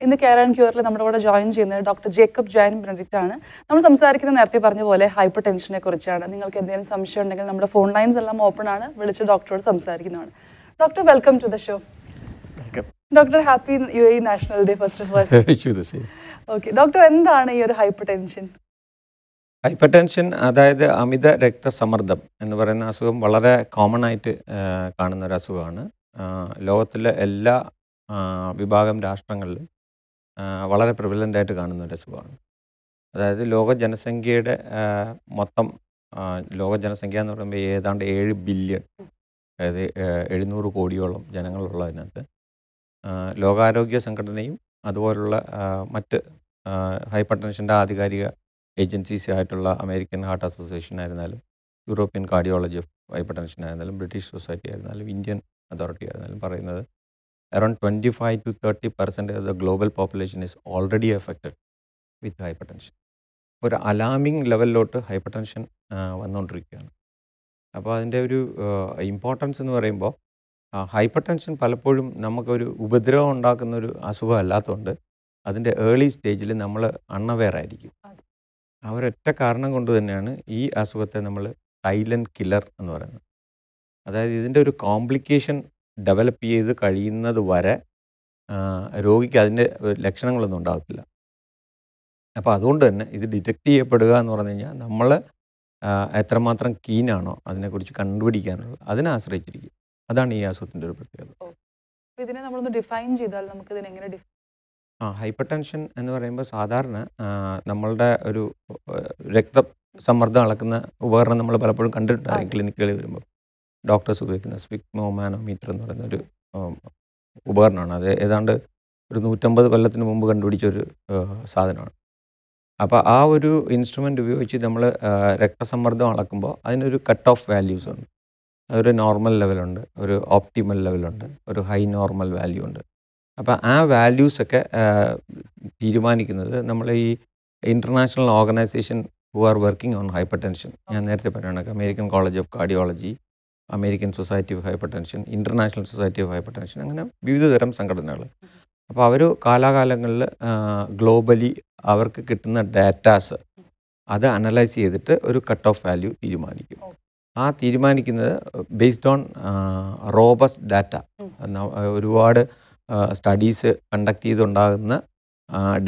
In the Care and Cure, we will join Dr. Jayan Benedict. We will talk about hypertension. You can our phone lines are open. Doctor, Doctor, welcome to the show. Welcome. Doctor, happy UAE National Day, first of all. Wish you the same. Okay. Doctor, what is hypertension? Hypertension അതായത് അമിത രക്തസമ്മർദ്ദം എന്ന് പറയുന്ന അസുഖം വളരെ common ആയിട്ട് കാണുന്ന ഒരു അസുഖമാണ്. ലോകത്തിലെ എല്ലാ വിഭാഗം രാഷ്ട്രങ്ങളിലും വളരെ പ്രിവലൻ്റ് ആയിട്ട് കാണുന്ന ഒരു അസുഖമാണ്. അതായത് ലോക ജനസംഖ്യയുടെ മൊത്തം ലോക ജനസംഖ്യ എന്ന് പറയുമ്പോൾ ഏതാണ്ട് 7 ബില്യൺ, അതായത് 700 കോടിയോളം ജനങ്ങളുള്ളതിനകത്ത് ലോകാരോഗ്യ സംഘടനയും അതുപോലുള്ള മറ്റ് ഹൈപ്പർടെൻഷൻ്റെ ആധികാരിക ഏജൻസീസ് ആയിട്ടുള്ള അമേരിക്കൻ ഹാർട്ട് അസോസിയേഷൻ ആയിരുന്നാലും യൂറോപ്യൻ കാർഡിയോളജി ഓഫ് ഹൈപ്പർടെൻഷൻ ആയിരുന്നാലും ബ്രിട്ടീഷ് സൊസൈറ്റി ആയിരുന്നാലും ഇന്ത്യൻ അതോറിറ്റി ആയിരുന്നാലും പറയുന്നത് around 25 to 30% of the global population is already affected with hypertension. ഒരു അലാമിങ് ലെവലിലോട്ട് ഹൈപ്പർടെൻഷൻ വന്നുകൊണ്ടിരിക്കുകയാണ്. അപ്പോൾ അതിൻ്റെ ഒരു ഇമ്പോർട്ടൻസ് എന്ന് പറയുമ്പോൾ ഹൈപ്പർടെൻഷൻ പലപ്പോഴും നമുക്കൊരു ഉപദ്രവം ഉണ്ടാക്കുന്നൊരു അസുഖം അല്ലാത്തതുകൊണ്ട് അതിൻ്റെ ഏർലി സ്റ്റേജിൽ നമ്മൾ അൺഅവെയർ ആയിരിക്കും. ഒരൊറ്റ കാരണം കൊണ്ട് തന്നെയാണ് ഈ അസുഖത്തെ നമ്മൾ സൈലൻറ്റ് കില്ലർ എന്ന് പറയുന്നത്. അതായത് ഇതിൻ്റെ ഒരു കോംപ്ലിക്കേഷൻ ഡെവലപ്പ് ചെയ്ത് കഴിയുന്നത് വരെ രോഗിക്ക് അതിൻ്റെ ലക്ഷണങ്ങളൊന്നും ഉണ്ടാകത്തില്ല. അപ്പോൾ അതുകൊണ്ട് തന്നെ ഇത് ഡിറ്റക്റ്റ് ചെയ്യപ്പെടുക എന്ന് പറഞ്ഞു കഴിഞ്ഞാൽ നമ്മൾ എത്രമാത്രം കീനാണോ അതിനെക്കുറിച്ച് കണ്ടുപിടിക്കാനുള്ളത് അതിനെ ആശ്രയിച്ചിരിക്കും. അതാണ് ഈ അസുഖത്തിൻ്റെ ഒരു പ്രത്യേകത. ഇതിനെ നമ്മളൊന്ന് ഡിഫൈൻ ചെയ്താൽ നമുക്ക് ഇതിനെ എങ്ങനെ ഹൈപ്പർടെൻഷൻ എന്ന് പറയുമ്പോൾ സാധാരണ നമ്മളുടെ ഒരു രക്തസമ്മർദ്ദം അളക്കുന്ന ഉപകരണം നമ്മൾ പലപ്പോഴും കണ്ടിട്ടുണ്ടായിരിക്കും ക്ലിനിക്കുകളിൽ വരുമ്പോൾ. ഡോക്ടേഴ്സ് ഉപയോഗിക്കുന്ന സ്വിഗ്മോമാനോമീറ്റർ എന്ന് പറയുന്ന ഒരു ഉപകരണമാണ്. അത് ഏതാണ്ട് ഒരു 150 കൊല്ലത്തിന് മുമ്പ് കണ്ടുപിടിച്ചൊരു സാധനമാണ്. അപ്പോൾ ആ ഒരു ഇൻസ്ട്രുമെൻ്റ് ഉപയോഗിച്ച് നമ്മൾ രക്തസമ്മർദ്ദം അളക്കുമ്പോൾ അതിനൊരു കട്ട് ഓഫ് വാല്യൂസ് ഉണ്ട്. അതൊരു നോർമൽ ലെവലുണ്ട്, ഒരു ഓപ്റ്റിമൽ ലെവലുണ്ട്, ഒരു ഹൈ നോർമൽ വാല്യൂ ഉണ്ട്. അപ്പോൾ ആ വാല്യൂസൊക്കെ തീരുമാനിക്കുന്നത് നമ്മൾ ഈ international organisation who are working on hypertension, ഞാൻ നേരത്തെ പറയുകയാണെങ്കിൽ American college of cardiology, American society of hypertension, international society of hypertension, അങ്ങനെ വിവിധ തരം സംഘടനകൾ. അപ്പോൾ അവർ കാലാകാലങ്ങളിൽ ഗ്ലോബലി അവർക്ക് കിട്ടുന്ന ഡാറ്റാസ് അത് അനലൈസ് ചെയ്തിട്ട് ഒരു കട്ട് ഓഫ് വാല്യൂ തീരുമാനിക്കും. ആ തീരുമാനിക്കുന്നത് ബേസ്ഡ് ഓൺ റോബസ്റ്റ് ഡാറ്റ, ഒരുപാട് സ്റ്റഡീസ് കണ്ടക്ട് ചെയ്തുണ്ടാകുന്ന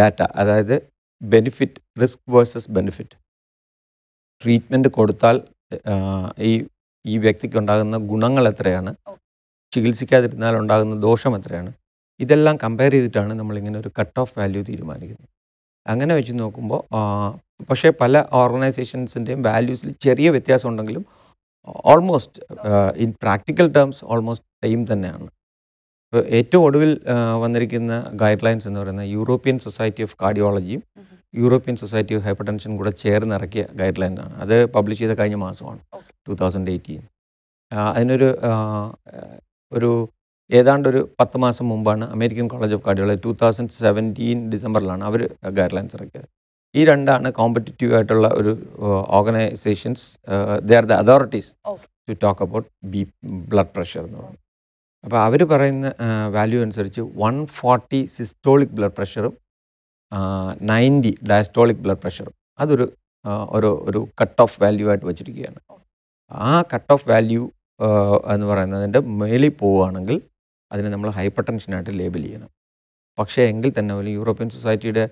ഡാറ്റ. അതായത് benefit, risk versus benefit, treatment കൊടുത്താൽ ഈ വ്യക്തിക്ക് ഉണ്ടാകുന്ന ഗുണങ്ങൾ എത്രയാണ്, ചികിത്സിക്കാതിരുന്നാൽ ഉണ്ടാകുന്ന ദോഷം എത്രയാണ്, ഇതെല്ലാം കമ്പയർ ചെയ്തിട്ടാണ് നമ്മളിങ്ങനെ ഒരു കട്ട് ഓഫ് വാല്യൂ തീരുമാനിക്കുന്നത്. അങ്ങനെ വെച്ച് നോക്കുമ്പോൾ പക്ഷേ പല ഓർഗനൈസേഷൻസിൻ്റെയും വാല്യൂസിൽ ചെറിയ വ്യത്യാസം ഉണ്ടെങ്കിലും almost in practical terms almost same തന്നെയാണ്. ഇപ്പോൾ ഏറ്റവും ഒടുവിൽ വന്നിരിക്കുന്ന ഗൈഡ് ലൈൻസ് എന്ന് പറയുന്നത് യൂറോപ്യൻ സൊസൈറ്റി ഓഫ് കാർഡിയോളജിയും യൂറോപ്യൻ സൊസൈറ്റി ഓഫ് ഹൈപ്പർടെൻഷൻ കൂടെ ചേർന്ന് ഇറക്കിയ ഗൈഡ് ലൈനാണ്. അത് പബ്ലിഷ് ചെയ്ത കഴിഞ്ഞ മാസമാണ്, 2018. അതിനൊരു ഏതാണ്ടൊരു 10 മാസം മുമ്പാണ് അമേരിക്കൻ കോളേജ് ഓഫ് കാർഡിയോളജി 2017 ഡിസംബറിലാണ് അവർ ഗൈഡ് ലൈൻസ് ഇറക്കിയത്. ഈ രണ്ടാണ് കോമ്പറ്റിറ്റീവ് ആയിട്ടുള്ള ഒരു organisations. They are the authorities to talk about blood pressure എന്ന് പറയുന്നത്. അപ്പോൾ അവർ പറയുന്ന വാല്യൂ അനുസരിച്ച് 140 സിസ്റ്റോളിക് ബ്ലഡ് പ്രഷറും 90 ഡയസ്റ്റോളിക് ബ്ലഡ് പ്രഷറും അതൊരു ഒരു കട്ട് ഓഫ് വാല്യൂ ആയിട്ട് വെച്ചിരിക്കുകയാണ്. ആ കട്ട് ഓഫ് വാല്യൂ എന്ന് പറയുന്നതിൻ്റെ മേലിൽ പോവുകയാണെങ്കിൽ അതിനെ നമ്മൾ ഹൈപ്പർ ടെൻഷനായിട്ട് ലേബൽ ചെയ്യണം. പക്ഷേ എങ്കിൽ തന്നെ പോലും യൂറോപ്യൻ സൊസൈറ്റിയുടെ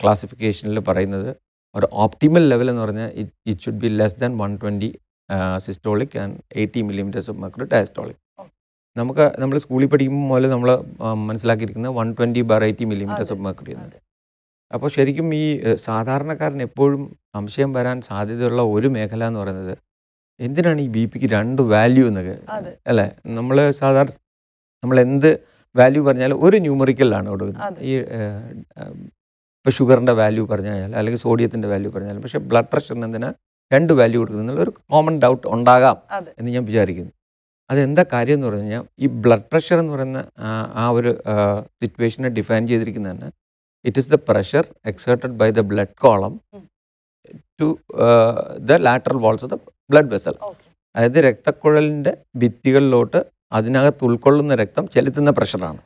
ക്ലാസിഫിക്കേഷനിൽ പറയുന്നത് ഒരു ഓപ്റ്റിമൽ ലെവൽ എന്ന് പറഞ്ഞാൽ it should be less than 120 systolic and 80 millimeters of mercury diastolic. നമ്മൾ സ്കൂളിൽ പഠിക്കുമ്പോൾ മുതൽ നമ്മൾ മനസ്സിലാക്കിയിരിക്കുന്നത് 120/80 millimeters ഓഫ് മെർക്കുറി എന്നത്. അപ്പോൾ ശരിക്കും ഈ സാധാരണക്കാരൻ എപ്പോഴും സംശയം വരാൻ സാധ്യതയുള്ള ഒരു മേഖല എന്ന് പറയുന്നത് എന്തിനാണ് ഈ ബി പിക്ക് 2 വാല്യൂ എന്നൊക്കെ അല്ലേ. നമ്മൾ എന്ത് വാല്യൂ പറഞ്ഞാലും ഒരു ന്യൂമറിക്കലാണ് കൊടുക്കുന്നത്. ഈ ഇപ്പോൾ ഷുഗറിൻ്റെ വാല്യൂ പറഞ്ഞാൽ അല്ലെങ്കിൽ സോഡിയത്തിൻ്റെ വാല്യൂ പറഞ്ഞാലും, പക്ഷേ ബ്ലഡ് പ്രഷറിന് എന്തിനാ 2 വാല്യൂ കൊടുക്കുന്നത് എന്നുള്ളൊരു കോമൺ ഡൗട്ട് ഉണ്ടാകാം എന്ന് ഞാൻ വിചാരിക്കുന്നു. അതെന്താ കാര്യം എന്ന് പറഞ്ഞു കഴിഞ്ഞാൽ ഈ ബ്ലഡ് പ്രഷർ എന്ന് പറയുന്ന ആ ഒരു സിറ്റുവേഷനെ ഡിഫൈൻ ചെയ്തിരിക്കുന്നത് തന്നെ it is the pressure exerted by the blood column to the lateral walls of the blood vessel. അതായത് രക്തക്കുഴലിൻ്റെ ഭിത്തികളിലോട്ട് അതിനകത്ത് ഉൾക്കൊള്ളുന്ന രക്തം ചെലുത്തുന്ന പ്രഷറാണ്.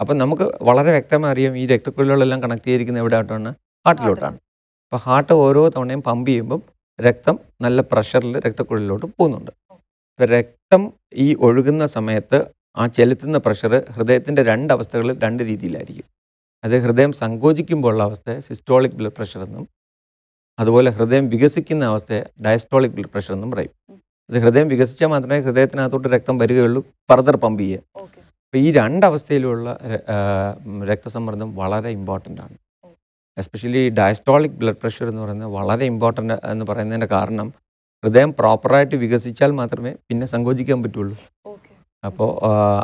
അപ്പം നമുക്ക് വളരെ വ്യക്തമായി അറിയാം ഈ രക്തക്കുഴലുകളെല്ലാം കണക്ട് ചെയ്തിരിക്കുന്നത് എവിടെയായിട്ടാണ്? ഹാർട്ടിലോട്ടാണ്. അപ്പോൾ ഹാർട്ട് ഓരോ തവണയും പമ്പ് ചെയ്യുമ്പം രക്തം നല്ല പ്രഷറിൽ രക്തക്കുഴലിലോട്ട് പോകുന്നുണ്ട്. ഇപ്പോൾ രക്തം ഈ ഒഴുകുന്ന സമയത്ത് ആ ചെലുത്തുന്ന പ്രഷർ ഹൃദയത്തിൻ്റെ 2 അവസ്ഥകളിൽ 2 രീതിയിലായിരിക്കും. അത് ഹൃദയം സങ്കോചിക്കുമ്പോഴുള്ള അവസ്ഥയെ സിസ്റ്റോളിക് ബ്ലഡ് പ്രഷർ എന്നും, അതുപോലെ ഹൃദയം വികസിക്കുന്ന അവസ്ഥയെ ഡയസ്റ്റോളിക് ബ്ലഡ് പ്രഷർ എന്നും പറയും. ഇത് ഹൃദയം വികസിച്ചാൽ മാത്രമേ ഹൃദയത്തിനകത്തോട്ട് രക്തം വരികയുള്ളൂ, ഫർദർ പമ്പ് ചെയ്യുക. അപ്പോൾ ഈ 2 അവസ്ഥയിലുള്ള രക്തസമ്മർദ്ദം വളരെ ഇമ്പോർട്ടൻ്റ് ആണ്. എസ്പെഷ്യലി ഡയസ്റ്റോളിക് ബ്ലഡ് പ്രഷർ എന്ന് പറയുന്നത് വളരെ ഇമ്പോർട്ടൻ്റ് എന്ന് പറയുന്നതിൻ്റെ കാരണം ഹൃദയം പ്രോപ്പറായിട്ട് വികസിച്ചാൽ മാത്രമേ പിന്നെ സങ്കോചിക്കാൻ പറ്റുള്ളൂ.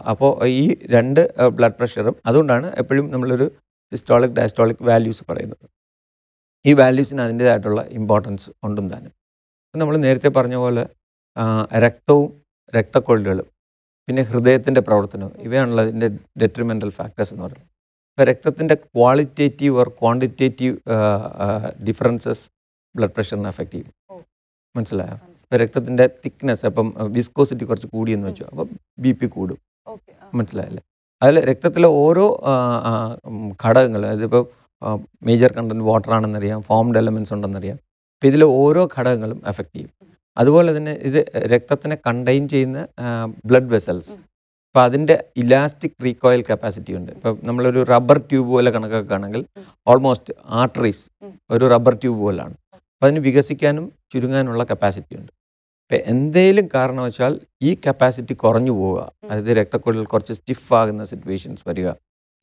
അപ്പോൾ ഈ 2 ബ്ലഡ് പ്രഷറും, അതുകൊണ്ടാണ് എപ്പോഴും നമ്മളൊരു സിസ്റ്റോളിക് ഡയസ്റ്റോളിക് വാല്യൂസ് പറയുന്നത്. ഈ വാല്യൂസിന് അതിൻ്റേതായിട്ടുള്ള ഇമ്പോർട്ടൻസ് ഉണ്ടും താനും. നമ്മൾ നേരത്തെ പറഞ്ഞ പോലെ രക്തവും രക്തക്കൊഴലുകളും പിന്നെ ഹൃദയത്തിൻ്റെ പ്രവർത്തനവും ഇവയാണല്ലോ അതിൻ്റെ ഡെട്രിമെൻ്റൽ ഫാക്ടേഴ്സ് എന്ന് പറയുന്നത്. ഇപ്പോൾ രക്തത്തിൻ്റെ qualitative or quantitative differences blood പ്രഷറിനെ അഫക്റ്റ് ചെയ്യും. മനസ്സിലായോ? ഇപ്പോൾ രക്തത്തിൻ്റെ തിക്നെസ്, അപ്പം വിസ്കോസിറ്റി കുറച്ച് കൂടിയെന്ന് വെച്ചോ, അപ്പം BP കൂടും. മനസ്സിലായല്ലേ? അതിൽ രക്തത്തിലെ ഓരോ ഘടകങ്ങൾ, അതിപ്പോൾ മേജർ കണ്ടൻറ്റ് വാട്ടർ ആണെന്നറിയാം, ഫോംഡ് എലമെൻറ്റ്സ് ഉണ്ടെന്നറിയാം. അപ്പോൾ ഇതിലെ ഓരോ ഘടകങ്ങളും എഫക്റ്റ് ചെയ്യും. അതുപോലെ തന്നെ ഇത് രക്തത്തിനെ കണ്ടെയ്ൻ ചെയ്യുന്ന ബ്ലഡ് വെസൽസ്, അപ്പോൾ അതിൻ്റെ ഇലാസ്റ്റിക് റീകോയിൽ കപ്പാസിറ്റി ഉണ്ട്. ഇപ്പം നമ്മളൊരു റബ്ബർ ട്യൂബ് പോലെ കണക്കാക്കുകയാണെങ്കിൽ ഓൾമോസ്റ്റ് ആർട്ടറീസ് ഒരു റബ്ബർ ട്യൂബ് പോലാണ്. അപ്പോൾ അതിന് വികസിക്കാനും ചുരുങ്ങാനുള്ള കപ്പാസിറ്റി ഉണ്ട്. ഇപ്പം എന്തെങ്കിലും കാരണവശാൽ ഈ കപ്പാസിറ്റി കുറഞ്ഞു പോവുക, അതായത് രക്തക്കുഴൽ കുറച്ച് സ്റ്റിഫാകുന്ന സിറ്റുവേഷൻസ് വരിക,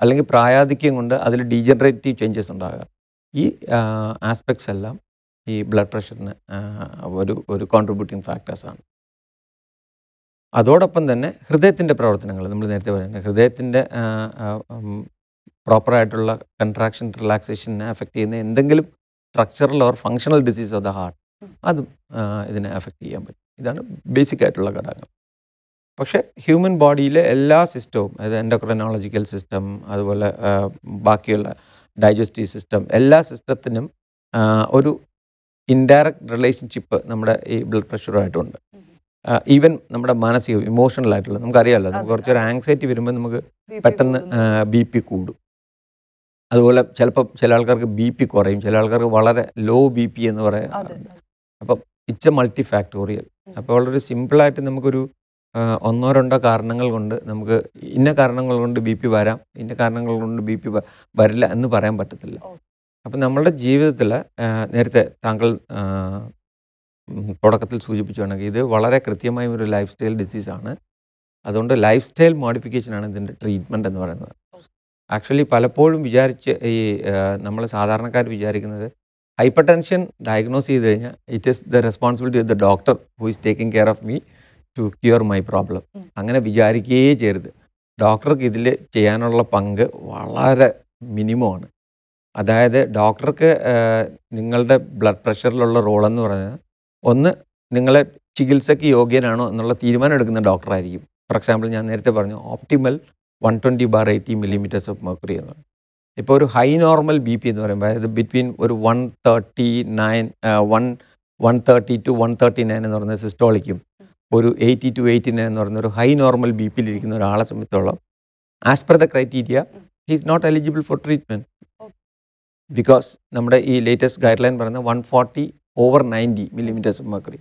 അല്ലെങ്കിൽ പ്രായാധിക്യം കൊണ്ട് അതിൽ ഡീജനറേറ്റീവ് ചേഞ്ചസ് ഉണ്ടാകുക, ഈ ആസ്പെക്ട്സ് എല്ലാം ഈ ബ്ലഡ് പ്രഷറിന് ഒരു കോൺട്രിബ്യൂട്ടിങ് ഫാക്ടേഴ്സാണ്. അതോടൊപ്പം തന്നെ ഹൃദയത്തിൻ്റെ പ്രവർത്തനങ്ങൾ നമ്മൾ നേരത്തെ പറയുന്നത്, ഹൃദയത്തിൻ്റെ പ്രോപ്പറായിട്ടുള്ള കൺട്രാക്ഷൻ റിലാക്സേഷനെ അഫക്റ്റ് ചെയ്യുന്ന എന്തെങ്കിലും structural or functional disease of the heart, അതും ഇതിനെ അഫക്റ്റ് ചെയ്യാൻ പറ്റും. ഇതാണ് ബേസിക് ആയിട്ടുള്ള ഘടകങ്ങൾ. പക്ഷേ ഹ്യൂമൻ ബോഡിയിലെ എല്ലാ സിസ്റ്റവും, അതായത് എൻഡോക്രൈനോളജിക്കൽ സിസ്റ്റം, അതുപോലെ ബാക്കിയുള്ള ഡൈജസ്റ്റീവ് സിസ്റ്റം, എല്ലാ സിസ്റ്റത്തിനും ഒരു ഇൻഡയറക്റ്റ് റിലേഷൻഷിപ്പ് നമ്മുടെ ഈ ബ്ലഡ് പ്രഷറുമായിട്ടുണ്ട്. ഈവൻ നമ്മുടെ മാനസിക ഇമോഷണലായിട്ടുള്ള, നമുക്കറിയാമല്ലോ, നമുക്ക് കുറച്ചൊരു ആങ്സൈറ്റി വരുമ്പോൾ നമുക്ക് പെട്ടെന്ന് BP കൂടും. അതുപോലെ ചിലപ്പോൾ ചില ആൾക്കാർക്ക് BP കുറയും, ചില ആൾക്കാർക്ക് വളരെ ലോ BP എന്ന് പറയാം. അപ്പം ഇറ്റ്സ് എ മൾട്ടി ഫാക്ടോറിയൽ. അപ്പോൾ വളരെ സിമ്പിളായിട്ട് നമുക്കൊരു 1-2 കാരണങ്ങൾ കൊണ്ട് നമുക്ക് ഇന്ന കാരണങ്ങൾ കൊണ്ട് BP വരാം, ഇന്ന കാരണങ്ങൾ കൊണ്ട് BP വരില്ല എന്ന് പറയാൻ പറ്റത്തില്ല. അപ്പം നമ്മളുടെ ജീവിതത്തിൽ നേരത്തെ താങ്കൾ തുടക്കത്തിൽ സൂചിപ്പിച്ചുകൊണ്ടെങ്കിൽ ഇത് വളരെ കൃത്യമായും ഒരു ലൈഫ് സ്റ്റൈൽ ഡിസീസാണ്. അതുകൊണ്ട് ലൈഫ് സ്റ്റൈൽ മോഡിഫിക്കേഷനാണ് ഇതിൻ്റെ ട്രീറ്റ്മെൻറ്റ് എന്ന് പറയുന്നത്. ആക്ച്വലി പലപ്പോഴും ഈ നമ്മൾ സാധാരണക്കാർ വിചാരിക്കുന്നത് ഹൈപ്പർ ടെൻഷൻ ഡയഗ്നോസ് ചെയ്ത് കഴിഞ്ഞാൽ it is the responsibility of the doctor who is taking care of me to cure my problem. അങ്ങനെ വിചാരിക്കുകയേ ചെയ്യരുത്. ഡോക്ടർക്ക് ഇതിൽ ചെയ്യാനുള്ള പങ്ക് വളരെ മിനിമമാണ്. അതായത് ഡോക്ടർക്ക് നിങ്ങളുടെ ബ്ലഡ് പ്രഷറിലുള്ള റോളെന്ന് പറഞ്ഞാൽ, ഒന്ന്, നിങ്ങളെ ചികിത്സയ്ക്ക് യോഗ്യനാണോ എന്നുള്ള തീരുമാനം എടുക്കുന്ന ഡോക്ടറായിരിക്കും. ഫോർ എക്സാമ്പിൾ, ഞാൻ നേരത്തെ പറഞ്ഞു ഓപ്റ്റിമൽ 120/80 millimeters ഓഫ് മെർക്കുറി എന്ന് പറയും. ഇപ്പോൾ ഒരു ഹൈ നോർമൽ BP എന്ന് പറയുമ്പോൾ, അതായത് ബിറ്റ്വീൻ ഒരു 130 to 139 എന്ന് പറയുന്ന സിസ്റ്റോളിക്കും ഒരു 80 to 89 എന്ന് പറയുന്ന ഒരു ഹൈ നോർമൽ BPയിലിരിക്കുന്ന ഒരാളെ സംബന്ധിച്ചോളം, as per the criteria he is not eligible for treatment. Because നമ്മുടെ ഈ ലേറ്റസ്റ്റ് ഗൈഡ് ലൈൻ പറയുന്നത് 140/90 millimeters of mercury.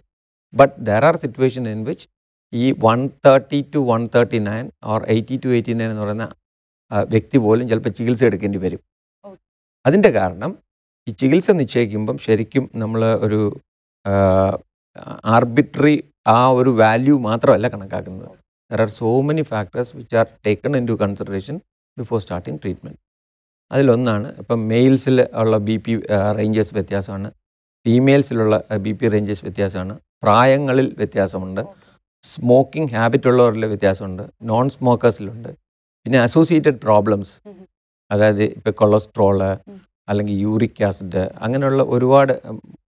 But there are situation in which ഈ 130 to 139 ഓർ 80 to 89 എന്ന് പറയുന്ന വ്യക്തി പോലും ചിലപ്പോൾ ചികിത്സ എടുക്കേണ്ടി വരും. അതിൻ്റെ കാരണം ഈ ചികിത്സ നിശ്ചയിക്കുമ്പം ശരിക്കും നമ്മൾ ഒരു ആർബിട്രറി ആ ഒരു വാല്യൂ മാത്രമല്ല കണക്കാക്കുന്നത്. There are so many factors which are taken into consideration before starting treatment. അതിലൊന്നാണ് ഇപ്പം മെയിൽസിൽ ഉള്ള BP റേഞ്ചസ് വ്യത്യാസമാണ്, ഫീമെയിൽസിലുള്ള BP റേഞ്ചസ് വ്യത്യാസമാണ്, പ്രായങ്ങളിൽ വ്യത്യാസമുണ്ട്, സ്മോക്കിംഗ് ഹാബിറ്റ് ഉള്ളവരിൽ വ്യത്യാസമുണ്ട്, നോൺ സ്മോക്കേഴ്സിലുണ്ട്, പിന്നെ അസോസിയേറ്റഡ് പ്രോബ്ലംസ്, അതായത് ഇപ്പോൾ കൊളസ്ട്രോള് അല്ലെങ്കിൽ യൂറിക് ആസിഡ്, അങ്ങനെയുള്ള ഒരുപാട്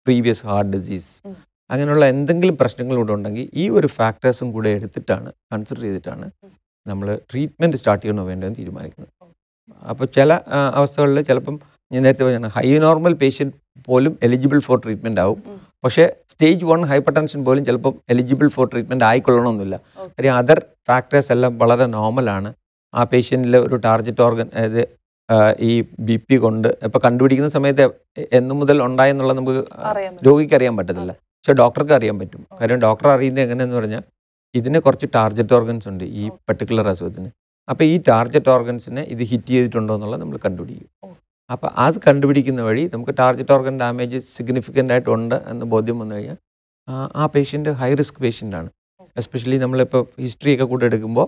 പ്രീവിയസ് ഹാർട്ട് ഡിസീസ്, അങ്ങനെയുള്ള എന്തെങ്കിലും പ്രശ്നങ്ങളിവിടെ ഉണ്ടെങ്കിൽ ഈ ഒരു ഫാക്ടേഴ്സും കൂടെ എടുത്തിട്ടാണ്, കൺസിഡർ ചെയ്തിട്ടാണ് നമ്മൾ ട്രീറ്റ്മെൻറ്റ് സ്റ്റാർട്ട് ചെയ്യണോ വേണ്ടതെന്ന് തീരുമാനിക്കുന്നത്. അപ്പോൾ ചില അവസ്ഥകളിൽ ചിലപ്പം ഞാൻ നേരത്തെ പറഞ്ഞാൽ ഹൈ നോർമൽ പേഷ്യൻറ്റ് പോലും എലിജിബിൾ ഫോർ ട്രീറ്റ്മെൻറ്റ് ആവും. പക്ഷേ സ്റ്റേജ് 1 ഹൈപ്പർ ടെൻഷൻ പോലും ചിലപ്പം എലിജിബിൾ ഫോർ ട്രീറ്റ്മെൻറ്റ് ആയിക്കൊള്ളണമെന്നില്ല. കാര്യം അതർ ഫാക്ടേഴ്സ് എല്ലാം വളരെ നോർമലാണ്. ആ പേഷ്യൻറ്റിൽ ഒരു ടാർഗറ്റ് ഓർഗൻ, അതായത് ഈ ബി പി കൊണ്ട് ഇപ്പോൾ കണ്ടുപിടിക്കുന്ന സമയത്ത് എന്ന് മുതൽ ഉണ്ടായെന്നുള്ളത് നമുക്ക് രോഗിക്ക് അറിയാൻ പറ്റത്തില്ല, പക്ഷേ ഡോക്ടർക്ക് അറിയാൻ പറ്റും. കാര്യം ഡോക്ടർ അറിയുന്നത് എങ്ങനെയെന്ന് പറഞ്ഞാൽ ഇതിന് കുറച്ച് ടാർഗറ്റ് ഓർഗൻസ് ഉണ്ട് ഈ പെർട്ടിക്കുലർ അസുഖത്തിന്. അപ്പോൾ ഈ ടാർഗറ്റ് ഓർഗൻസിനെ ഇത് ഹിറ്റ് ചെയ്തിട്ടുണ്ടോ എന്നുള്ളത് നമ്മൾ കണ്ടുപിടിക്കും. അപ്പോൾ അത് കണ്ടുപിടിക്കുന്ന വഴി നമുക്ക് ടാർഗറ്റ് ഓർഗൻ ഡാമേജ് സിഗ്നിഫിക്കൻ്റ് ആയിട്ടുണ്ട് എന്ന് ബോധ്യം വന്നു കഴിഞ്ഞാൽ ആ പേഷ്യൻ്റ് ഹൈ റിസ്ക് പേഷ്യൻ്റാണ്. എസ്പെഷ്യലി നമ്മളിപ്പോൾ ഹിസ്റ്ററിയൊക്കെ കൂടെ എടുക്കുമ്പോൾ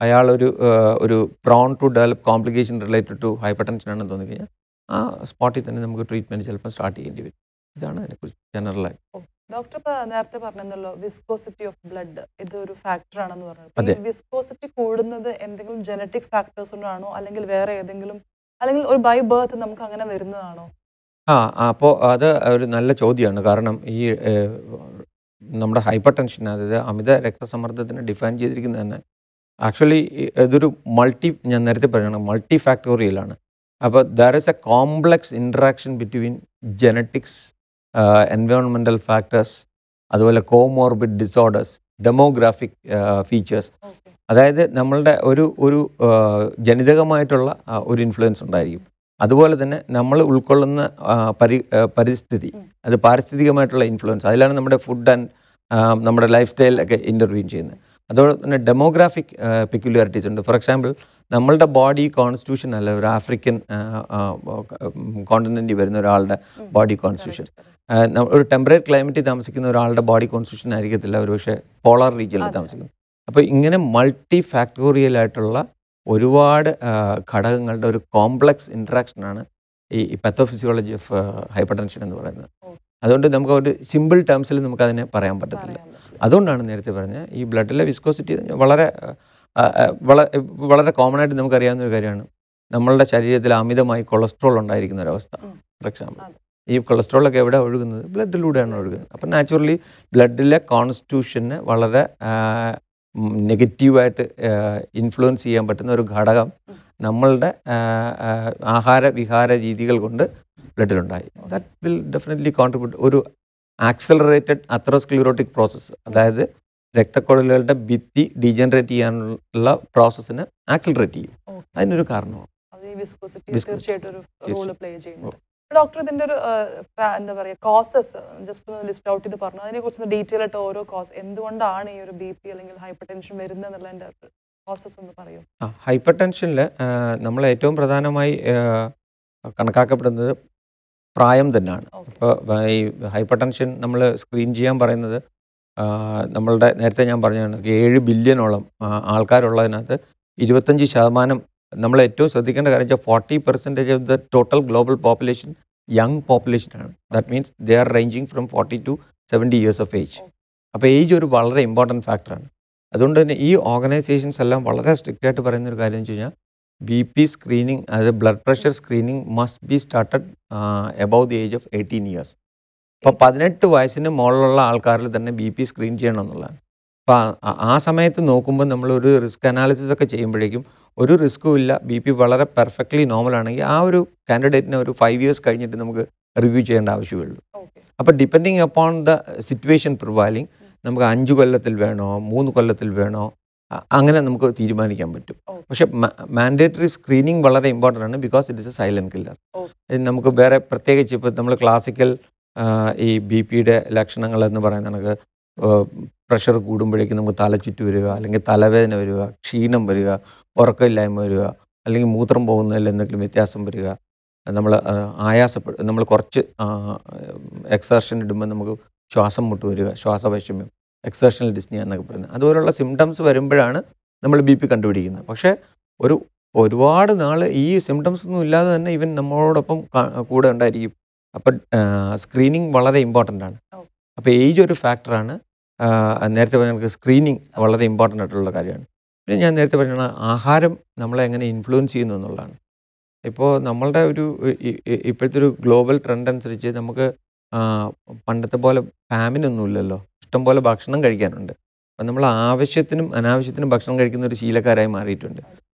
അയാളൊരു prone to develop complication related to hypertension ആണെന്ന് തോന്നിക്കഴിഞ്ഞാൽ ആ സ്പോട്ടിൽ തന്നെ നമുക്ക് ട്രീറ്റ്മെൻറ്റ് ചിലപ്പോൾ സ്റ്റാർട്ട് ചെയ്യേണ്ടി വരും. ഇതാണ് അതിനെക്കുറിച്ച് ജനറലായി. ഡോക്ടർ ഇപ്പോൾ നേരത്തെ പറഞ്ഞല്ലോ വിസ്കോസിറ്റി ഓഫ് ബ്ലഡ് ഇതൊരു ഫാക്ടർ ആണെന്ന് പറഞ്ഞത്. ഈ വിസ്കോസിറ്റി കൂടുന്നത് എന്തെങ്കിലും ജനറ്റിക് ഫാക്ടേഴ്സ് കൊണ്ടാണോ അല്ലെങ്കിൽ വേറെ ഏതെങ്കിലും, അല്ലെങ്കിൽ ഒരു ബൈ ബർത്ത് നമുക്ക് അങ്ങനെ വരുന്നതാണോ? അപ്പോൾ അത് ഒരു നല്ല ചോദ്യമാണ്. കാരണം ഈ നമ്മുടെ ഹൈപ്പർ ടെൻഷൻ, അതായത് അമിത രക്തസമ്മർദ്ദത്തിന് ഡിഫൈൻ ചെയ്തിരിക്കുന്നത് തന്നെ ആക്ച്വലി ഇതൊരു ഞാൻ നേരത്തെ പറഞ്ഞാണ് മൾട്ടി ഫാക്ടോറിയലാണ്. അപ്പോൾ there is A complex interaction between genetics, environmental factors, അതുപോലെ കോമോർബിഡ് ഡിസോർഡേഴ്സ്, ഡെമോഗ്രാഫിക് ഫീച്ചേഴ്സ്. അതായത് നമ്മളുടെ ഒരു ജനിതകമായിട്ടുള്ള ഒരു ഇൻഫ്ലുവൻസ് ഉണ്ടായിരിക്കും. അതുപോലെ തന്നെ നമ്മൾ ഉൾക്കൊള്ളുന്ന പരിസ്ഥിതി, അത് പാരിസ്ഥിതികമായിട്ടുള്ള ഇൻഫ്ലുവൻസ്, അതിലാണ് നമ്മുടെ ഫുഡ് ആൻഡ് നമ്മുടെ ലൈഫ് സ്റ്റൈലൊക്കെ ഇൻ്റർവ്യൂൻ ചെയ്യുന്നത്. അതുപോലെ തന്നെ ഡെമോഗ്രാഫിക് പെക്യുലാരിറ്റീസ് ഉണ്ട്. ഫോർ എക്സാമ്പിൾ നമ്മളുടെ ബോഡി കോൺസ്റ്റിറ്റ്യൂഷൻ അല്ല ഒരു ആഫ്രിക്കൻ കോണ്ടിനെൻറ്റിൽ വരുന്ന ഒരാളുടെ ബോഡി കോൺസ്റ്റിറ്റ്യൂഷൻ ഒരു ടെമ്പറേറ്റ് ക്ലൈമറ്റിൽ താമസിക്കുന്ന ഒരാളുടെ ബോഡി കോൺസ്റ്റിറ്റ്യൂഷൻ ആയിരിക്കത്തില്ല ഒരു പക്ഷേ പോളാർ റീജിയനിൽ താമസിക്കുന്നത്. അപ്പോൾ ഇങ്ങനെ മൾട്ടി ഫാക്ടോറിയലായിട്ടുള്ള ഒരുപാട് ഘടകങ്ങളുടെ ഒരു കോംപ്ലക്സ് ഇൻട്രാക്ഷനാണ് ഈ പത്തോഫിസിയോളജി ഓഫ് ഹൈപ്പർ ടെൻഷൻ എന്ന് പറയുന്നത്. അതുകൊണ്ട് നമുക്ക് ഒരു സിമ്പിൾ ടേംസിൽ നമുക്കതിനെ പറയാൻ പറ്റത്തില്ല. അതുകൊണ്ടാണ് നേരത്തെ പറഞ്ഞ ഈ ബ്ലഡിലെ വിസ്കോസിറ്റി വളരെ കോമൺ ആയിട്ട് നമുക്കറിയാവുന്ന ഒരു കാര്യമാണ്. നമ്മളുടെ ശരീരത്തിൽ അമിതമായി കൊളസ്ട്രോൾ ഉണ്ടായിരിക്കുന്ന ഒരവസ്ഥ. ഫോർ എക്സാമ്പിൾ ഈ കൊളസ്ട്രോളൊക്കെ എവിടെ ഒഴുകുന്നത്? ബ്ലഡിലൂടെയാണ് ഒഴുകുന്നത്. അപ്പം നാച്ചുറലി ബ്ലഡിലെ കോൺസ്റ്റിറ്റ്യൂഷന് വളരെ നെഗറ്റീവായിട്ട് ഇൻഫ്ലുവൻസ് ചെയ്യാൻ പറ്റുന്ന ഒരു ഘടകം നമ്മളുടെ ആഹാര വിഹാര രീതികൾ കൊണ്ട് ബ്ലഡിലുണ്ടായി. ദാറ്റ് വിൽ ഡെഫിനറ്റ്ലി കോൺട്രിബ്യൂട്ട് ഒരു ആക്സലറേറ്റഡ് അത്രോസ്ക്ലിറോട്ടിക് പ്രോസസ്സ്, അതായത് രക്തക്കുഴലുകളുടെ ഭിത്തി ഡീജനറേറ്റ് ചെയ്യാനുള്ള പ്രോസസ്സിന് ആക്സലറേറ്റ് ചെയ്യും. അതിനൊരു കാരണമാണ്. തീർച്ചയായിട്ടും ഒരു റോൾ പ്ലേ ചെയ്യുന്നുണ്ട്. ഡോക്ടർ ഇതിന്റെ ഒരു എന്താ പറയുക കോസസ് ജസ്റ്റ് ഒന്ന് ലിസ്റ്റ് ഔട്ട് ചെയ്ത് പറഞ്ഞു, അതിനെക്കുറിച്ച് ഡീറ്റെയിൽ ആയിട്ട് ഓരോ കോസ് എന്തുകൊണ്ടാണ് ഈ ഒരു ബി പി അല്ലെങ്കിൽ ഹൈപ്പർ ടെൻഷൻ വരുന്നത് എന്നുള്ളതിന്റെ കോസസ് ഒന്ന് പറയും. ഹൈപ്പർ ടെൻഷനിൽ നമ്മൾ ഏറ്റവും പ്രധാനമായി കണക്കാക്കപ്പെടുന്നത് പ്രായം തന്നെയാണ്. ഇപ്പോൾ ഈ ഹൈപ്പർ ടെൻഷൻ നമ്മൾ സ്ക്രീൻ ചെയ്യാൻ പറയുന്നത് നമ്മളുടെ നേരത്തെ ഞാൻ പറഞ്ഞതാണ് 7 ബില്യണോളം ആൾക്കാരുള്ളതിനകത്ത് 25% നമ്മൾ ഏറ്റവും ശ്രദ്ധിക്കേണ്ട കാര്യം വെച്ചാൽ 40% of the total global population young പോപ്പുലേഷനാണ്. That means they are ranging from 40 to 70 years of age. അപ്പോൾ ഏജ് ഒരു വളരെ ഇമ്പോർട്ടൻറ്റ് ഫാക്ടറാണ്. അതുകൊണ്ട് തന്നെ ഈ ഓർഗനൈസേഷൻസ് എല്ലാം വളരെ സ്ട്രിക്റ്റ് ആയിട്ട് പറയുന്നൊരു കാര്യം എന്ന് വെച്ച് കഴിഞ്ഞാൽ ബി പി സ്ക്രീനിങ്, അതായത് blood pressure screening must be started above the age of 18 years. അപ്പോൾ 18 വയസ്സിന് മുകളിലുള്ള ആൾക്കാരിൽ തന്നെ ബി പി സ്ക്രീൻ ചെയ്യണം എന്നുള്ളതാണ്. അപ്പോൾ ആ സമയത്ത് നോക്കുമ്പോൾ നമ്മളൊരു റിസ്ക് അനാലിസിസ് ഒക്കെ ചെയ്യുമ്പോഴേക്കും ഒരു റിസ്ക്കും ഇല്ല, ബി പി വളരെ പെർഫെക്റ്റ്ലി നോർമൽ ആണെങ്കിൽ ആ ഒരു കാൻഡിഡേറ്റിനെ ഒരു 5 years കഴിഞ്ഞിട്ട് നമുക്ക് റിവ്യൂ ചെയ്യേണ്ട ആവശ്യമുള്ളൂ. അപ്പോൾ depending upon the situation prevailing നമുക്ക് 5 കൊല്ലത്തിൽ വേണോ 3 കൊല്ലത്തിൽ വേണോ അങ്ങനെ നമുക്ക് തീരുമാനിക്കാൻ പറ്റും. പക്ഷെ മാൻഡേറ്ററി സ്ക്രീനിങ് വളരെ ഇമ്പോർട്ടൻ്റ് ആണ്, because it is A silent killer. നമുക്ക് വേറെ പ്രത്യേകിച്ച് ഇപ്പോൾ നമ്മൾ ക്ലാസിക്കൽ ഈ ബി പിയുടെ ലക്ഷണങ്ങൾ എന്ന് പറയുന്നത് നമുക്ക് പ്രഷർ കൂടുമ്പോഴേക്കും നമുക്ക് തലചുറ്റി വരിക, അല്ലെങ്കിൽ തലവേദന വരിക, ക്ഷീണം വരിക, ഉറക്കമില്ലായ്മ വരിക, അല്ലെങ്കിൽ മൂത്രം പോകുന്നതിൽ എന്തെങ്കിലും വ്യത്യാസം വരിക, നമ്മൾ നമ്മൾ കുറച്ച് എക്സർഷൻ ഇടുമ്പോൾ നമുക്ക് ശ്വാസം മുട്ട് വരിക, ശ്വാസവൈഷമ്യം, എക്സർഷണൽ ഡിസ്നിയ എന്നൊക്കെ പറയുന്നത്, അതുപോലുള്ള സിംറ്റംസ് വരുമ്പോഴാണ് നമ്മൾ ബി പി കണ്ടുപിടിക്കുന്നത്. പക്ഷേ ഒരുപാട് നാൾ ഈ സിംറ്റംസ് ഒന്നും ഇല്ലാതെ തന്നെ ഇവൻ നമ്മളോടൊപ്പം കൂടെ ഉണ്ടായിരിക്കും. അപ്പം സ്ക്രീനിങ് വളരെ ഇമ്പോർട്ടൻ്റ് ആണ്. അപ്പോൾ ഏജ് ഒരു ഫാക്ടറാണ്. നേരത്തെ പറഞ്ഞ സ്ക്രീനിങ് വളരെ ഇമ്പോർട്ടൻ്റ് ആയിട്ടുള്ള കാര്യമാണ്. പിന്നെ ഞാൻ നേരത്തെ പറഞ്ഞ ആഹാരം നമ്മളെ എങ്ങനെ ഇൻഫ്ലുവൻസ് ചെയ്യുന്നു എന്നുള്ളതാണ്. ഇപ്പോൾ നമ്മളുടെ ഇപ്പോഴത്തെ ഒരു ഗ്ലോബൽ ട്രെൻഡ് അനുസരിച്ച് നമുക്ക് പണ്ടത്തെ പോലെ ഫാമിനൊന്നുമില്ലല്ലോ, ഇഷ്ടംപോലെ ഭക്ഷണം കഴിക്കാനുണ്ട്. അപ്പം നമ്മൾ ആവശ്യത്തിനും അനാവശ്യത്തിനും ഭക്ഷണം കഴിക്കുന്ന ഒരു ശീലക്കാരായി മാറിയിട്ടുണ്ട്.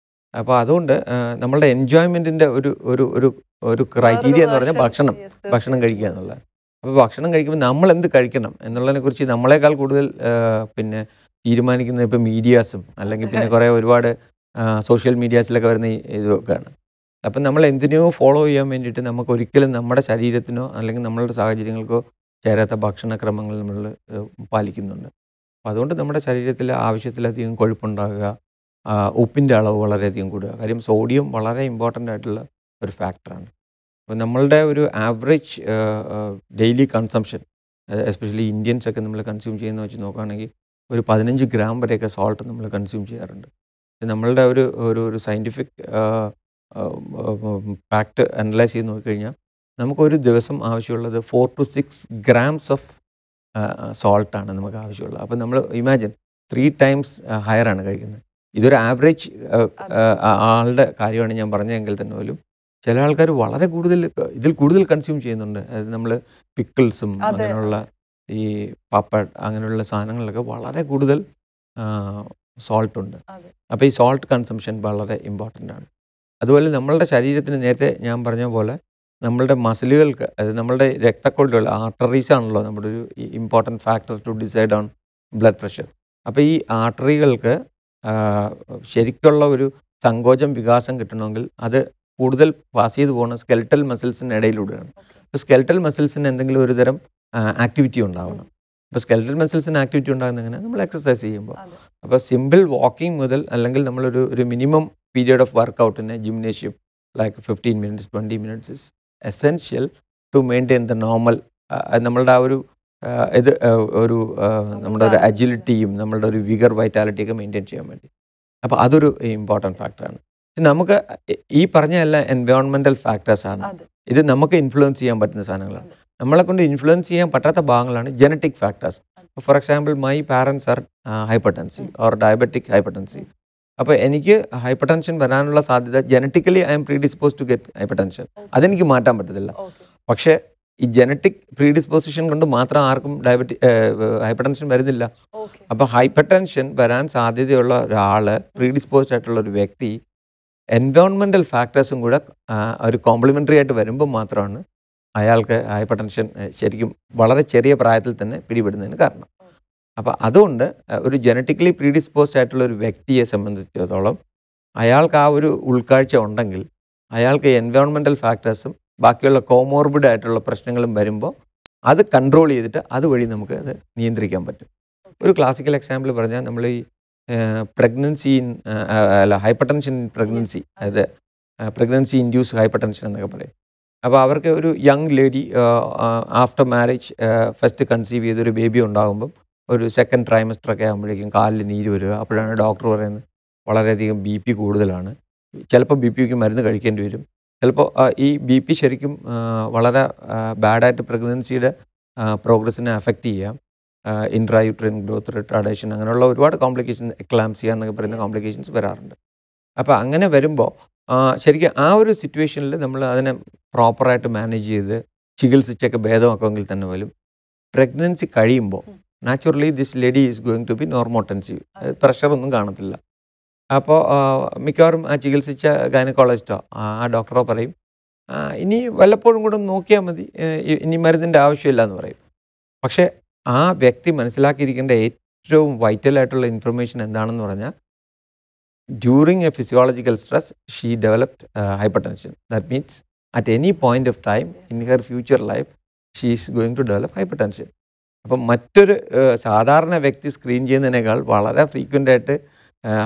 അപ്പോൾ അതുകൊണ്ട് നമ്മളുടെ എൻജോയ്മെൻറ്റിൻ്റെ ഒരു ക്രൈറ്റീരിയ എന്ന് പറഞ്ഞാൽ ഭക്ഷണം കഴിക്കുക എന്നുള്ളതാണ്. അപ്പോൾ ഭക്ഷണം കഴിക്കുമ്പോൾ നമ്മൾ എന്ത് കഴിക്കണം എന്നുള്ളതിനെക്കുറിച്ച് നമ്മളെക്കാൾ കൂടുതൽ പിന്നെ തീരുമാനിക്കുന്നത് ഇപ്പോൾ മീഡിയാസും അല്ലെങ്കിൽ പിന്നെ കുറേ ഒരുപാട് സോഷ്യൽ മീഡിയാസിലൊക്കെ വരുന്ന ഇതൊക്കെയാണ്. അപ്പം നമ്മൾ എന്തിനെയോ ഫോളോ ചെയ്യാൻ വേണ്ടിയിട്ട് നമുക്ക് ഒരിക്കലും നമ്മുടെ ശരീരത്തിനോ അല്ലെങ്കിൽ നമ്മളുടെ സാഹചര്യങ്ങൾക്കോ ചേരാത്ത ഭക്ഷണക്രമങ്ങൾ നമ്മൾ പാലിക്കുന്നുണ്ട്. അപ്പം അതുകൊണ്ട് നമ്മുടെ ശരീരത്തിൽ ആവശ്യത്തിലധികം കൊഴുപ്പുണ്ടാകുക, ഉപ്പിൻ്റെ അളവ് വളരെയധികം കൂടുക. കാര്യം സോഡിയം വളരെ ഇമ്പോർട്ടൻ്റ് ആയിട്ടുള്ള ഒരു ഫാക്ടറാണ്. അപ്പോൾ നമ്മളുടെ ഒരു ആവറേജ് ഡെയിലി കൺസംഷൻ, എസ്പെഷ്യലി ഇന്ത്യൻസൊക്കെ നമ്മൾ കൺസ്യൂം ചെയ്യുന്ന വെച്ച് നോക്കുകയാണെങ്കിൽ ഒരു 15 ഗ്രാം വരെയൊക്കെ സോൾട്ട് നമ്മൾ കൺസ്യൂം ചെയ്യാറുണ്ട്. നമ്മളുടെ ഒരു ഒരു ഒരു സയൻറ്റിഫിക് ഫാക്ട് അനലൈസ് ചെയ്ത് നോക്കിക്കഴിഞ്ഞാൽ നമുക്കൊരു ദിവസം ആവശ്യമുള്ളത് 4 to 6 grams ഓഫ് സോൾട്ടാണ് നമുക്ക് ആവശ്യമുള്ളത്. അപ്പോൾ നമ്മൾ ഇമാജിൻ 3 times ഹയറാണ് കഴിക്കുന്നത്. ഇതൊരു ആവറേജ് ആളുടെ കാര്യമാണ് ഞാൻ പറഞ്ഞതെങ്കിൽ തന്നെ പോലും ചില ആൾക്കാർ വളരെ ഇതിൽ കൂടുതൽ കൺസ്യൂം ചെയ്യുന്നുണ്ട്. അതായത് നമ്മൾ പിക്കിൾസും അങ്ങനെയുള്ള ഈ പപ്പഡ് അങ്ങനെയുള്ള സാധനങ്ങളിലൊക്കെ വളരെ കൂടുതൽ സോൾട്ടുണ്ട്. അപ്പോൾ ഈ സോൾട്ട് കൺസംഷൻ വളരെ ഇമ്പോർട്ടൻ്റ് ആണ്. അതുപോലെ നമ്മളുടെ ശരീരത്തിന് നേരത്തെ ഞാൻ പറഞ്ഞ പോലെ നമ്മളുടെ മസിലുകൾക്ക്, അതായത് നമ്മളുടെ രക്തക്കൊള്ളുകൾ, ആർട്ടറീസ് ആണല്ലോ നമ്മുടെ ഒരു important factor to decide on blood pressure. അപ്പോൾ ഈ ആർട്ടറികൾക്ക് ശരിക്കുള്ള ഒരു സങ്കോചം വികാസം കിട്ടണമെങ്കിൽ അത് കൂടുതൽ പാസ് ചെയ്ത് പോകുന്ന സ്കെൽറ്റൽ മസിൽസിന് ഇടയിലൂടെയാണ്. അപ്പോൾ സ്കെൽറ്റൽ മസിൽസിന് എന്തെങ്കിലും ഒരു തരം ആക്ടിവിറ്റി ഉണ്ടാവണം. അപ്പോൾ സ്കെൽറ്റൽ മസിൽസിന് ആക്ടിവിറ്റി ഉണ്ടാകുന്ന എങ്ങനെ? നമ്മൾ എക്സസൈസ് ചെയ്യുമ്പോൾ. അപ്പോൾ സിമ്പിൾ വാക്കിംഗ് മുതൽ അല്ലെങ്കിൽ നമ്മളൊരു മിനിമം പീരിയഡ് ഓഫ് വർക്കൗട്ടിന് gymnasium like 15 minutes 20 minutes is essential to maintain the normal നമ്മളുടെ ആ ഒരു നമ്മുടെ ഒരു അജിലിറ്റിയും നമ്മളുടെ ഒരു വിഗർ വൈറ്റാലിറ്റിയൊക്കെ മെയിൻറ്റെയിൻ ചെയ്യാൻ വേണ്ടി. അപ്പോൾ അതൊരു ഇമ്പോർട്ടൻറ്റ് ഫാക്ടറാണ്. നമുക്ക് ഈ പറഞ്ഞ എല്ലാം എൻവയോൺമെൻറ്റൽ ഫാക്ടേഴ്സാണ്. ഇത് നമുക്ക് ഇൻഫ്ലുവൻസ് ചെയ്യാൻ പറ്റുന്ന സാധനങ്ങളാണ്. നമ്മളെ കൊണ്ട് ഇൻഫ്ലുവൻസ് ചെയ്യാൻ പറ്റാത്ത ഭാഗങ്ങളാണ് genetic factors. For example my parents are hypertensive or diabetic hypertensive. അപ്പോൾ എനിക്ക് ഹൈപ്പർ ടെൻഷൻ വരാനുള്ള സാധ്യത genetically I'm predispose to get hypertension. അതെനിക്ക് മാറ്റാൻ പറ്റത്തില്ല. പക്ഷേ ഈ ജനറ്റിക് പ്രീഡിസ്പോസിഷൻ കൊണ്ട് മാത്രം ആർക്കും ഹൈപ്പർ ടെൻഷൻ വരുന്നില്ല. അപ്പോൾ ഹൈപ്പർ ടെൻഷൻ വരാൻ സാധ്യതയുള്ള ഒരാൾ, പ്രീഡിസ്പോസ്ഡ് ആയിട്ടുള്ള ഒരു വ്യക്തി, എൻവയോൺമെൻറ്റൽ ഫാക്ടേഴ്സും കൂടെ ഒരു കോംപ്ലിമെൻ്ററി ആയിട്ട് വരുമ്പോൾ മാത്രമാണ് അയാൾക്ക് ഹൈപ്പർ ടെൻഷൻ ശരിക്കും വളരെ ചെറിയ പ്രായത്തിൽ തന്നെ പിടിപെടുന്നതിന് കാരണം. അപ്പോൾ അതുകൊണ്ട് ഒരു ജനറ്റിക്കലി പ്രീഡിസ്പോസ്ഡ് ആയിട്ടുള്ള ഒരു വ്യക്തിയെ സംബന്ധിച്ചിടത്തോളം അയാൾക്ക് ആ ഒരു ഉൾക്കാഴ്ച ഉണ്ടെങ്കിൽ അയാൾക്ക് എൻവയോൺമെൻറ്റൽ ഫാക്ടേഴ്സും ബാക്കിയുള്ള കോമോർബിഡ് ആയിട്ടുള്ള പ്രശ്നങ്ങളും വരുമ്പോൾ അത് കൺട്രോൾ ചെയ്തിട്ട് അതുവഴി നമുക്ക് അത് നിയന്ത്രിക്കാൻ പറ്റും. ഒരു ക്ലാസിക്കൽ എക്സാമ്പിൾ പറഞ്ഞാൽ നമ്മൾ ഈ pregnancy hyper tension in pregnancy, അതായത് പ്രഗ്നൻസി ഇൻഡ്യൂസ് ഹൈപ്പർ ടെൻഷൻ എന്നൊക്കെ പറയും. അപ്പോൾ അവർക്ക് ഒരു young lady after marriage first conceive ചെയ്തൊരു ബേബി ഉണ്ടാകുമ്പം ഒരു സെക്കൻഡ് ട്രൈമസ്റ്ററൊക്കെ ആകുമ്പോഴേക്കും കാലിൽ നീര് വരിക. അപ്പോഴാണ് ഡോക്ടർ പറയുന്നത് വളരെയധികം BP കൂടുതലാണ്, ചിലപ്പോൾ BPക്ക് മരുന്ന് കഴിക്കേണ്ടി വരും. ചിലപ്പോൾ ഈ BP ശരിക്കും വളരെ ബാഡായിട്ട് പ്രഗ്നൻസിയുടെ പ്രോഗ്രസ്സിനെ അഫക്റ്റ് ചെയ്യാം. ഇൻട്രായൂട്രൈൻ ഗ്രോത്ത് റിട്ടാർഡേഷൻ അങ്ങനെയുള്ള ഒരുപാട് കോംപ്ലിക്കേഷൻ, എക്ലാംസിയ എന്നൊക്കെ പറയുന്ന കോംപ്ലിക്കേഷൻസ് വരാറുണ്ട്. അപ്പോൾ അങ്ങനെ വരുമ്പോൾ ശരിക്കും ആ ഒരു സിറ്റുവേഷനിൽ നമ്മൾ അതിനെ പ്രോപ്പറായിട്ട് മാനേജ് ചെയ്ത് ചികിത്സിച്ചൊക്കെ ഭേദമാക്കുമെങ്കിൽ തന്നെ പോലും പ്രഗ്നൻസി കഴിയുമ്പോൾ naturally this lady is going to be normotensive, പ്രഷറൊന്നും കാണത്തില്ല. അപ്പോൾ മിക്കവാറും ആ ചികിത്സിച്ച ഗൈനക്കോളജിസ്റ്റോ ആ ഡോക്ടറോ പറയും ഇനി വല്ലപ്പോഴും കൂടെ നോക്കിയാൽ മതി, ഇനി മരുന്നിൻ്റെ ആവശ്യമില്ല എന്ന് പറയും. പക്ഷേ ആ വ്യക്തി മനസ്സിലാക്കിയിരിക്കേണ്ട ഏറ്റവും വൈറ്റലായിട്ടുള്ള ഇൻഫർമേഷൻ എന്താണെന്ന് പറഞ്ഞാൽ during A physiological stress she developed hypertension. That means at any point of time in her future life she is going to develop hypertension. അപ്പം മറ്റൊരു സാധാരണ വ്യക്തി സ്ക്രീൻ ചെയ്യുന്നതിനേക്കാൾ വളരെ ഫ്രീക്വൻ്റ് ആയിട്ട്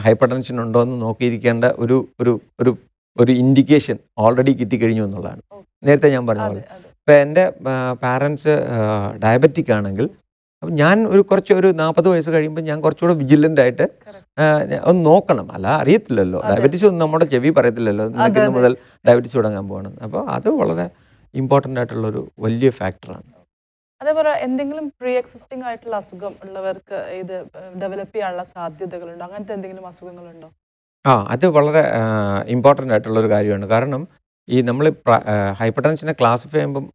ഹൈപ്പർ ടെൻഷൻ ഉണ്ടോ എന്ന് നോക്കിയിരിക്കേണ്ട ഒരു ഒരു ഒരു ഒരു ഇൻഡിക്കേഷൻ ഓൾറെഡി കിട്ടിക്കഴിഞ്ഞു എന്നുള്ളതാണ്. നേരത്തെ ഞാൻ പറഞ്ഞ പോലെ ഇപ്പം എൻ്റെ പാരൻസ് ഡയബറ്റിക് ആണെങ്കിൽ അപ്പം ഞാൻ ഒരു 40 വയസ്സ് കഴിയുമ്പോൾ ഞാൻ കുറച്ചുകൂടെ വിജിലൻ്റ് ആയിട്ട് ഒന്ന് നോക്കണം. അല്ല അറിയത്തില്ലല്ലോ, ഡയബറ്റീസ് ഒന്നും നമ്മുടെ ചെവി പറയത്തില്ലല്ലോ നിനക്ക് ഇന്ന് മുതൽ ഡയബറ്റീസ് തുടങ്ങാൻ പോകണം. അപ്പോൾ അത് വളരെ ഇമ്പോർട്ടൻ്റ് ആയിട്ടുള്ളൊരു വലിയ ഫാക്ടറാണ്. അതേപോലെ എന്തെങ്കിലും പ്രീ എക്സിസ്റ്റിംഗ് ആയിട്ടുള്ള അസുഖം ഉള്ളവർക്ക് ഇത് ഡെവലപ്പ് ചെയ്യാനുള്ള സാധ്യതകളുണ്ടോ? അങ്ങനത്തെ എന്തെങ്കിലും അസുഖങ്ങളുണ്ടോ? അത് വളരെ ഇമ്പോർട്ടൻ്റ് ആയിട്ടുള്ളൊരു കാര്യമാണ്. കാരണം ഈ നമ്മൾ ഹൈപ്പർ ടെൻഷനെ ക്ലാസിഫൈ ചെയ്യുമ്പം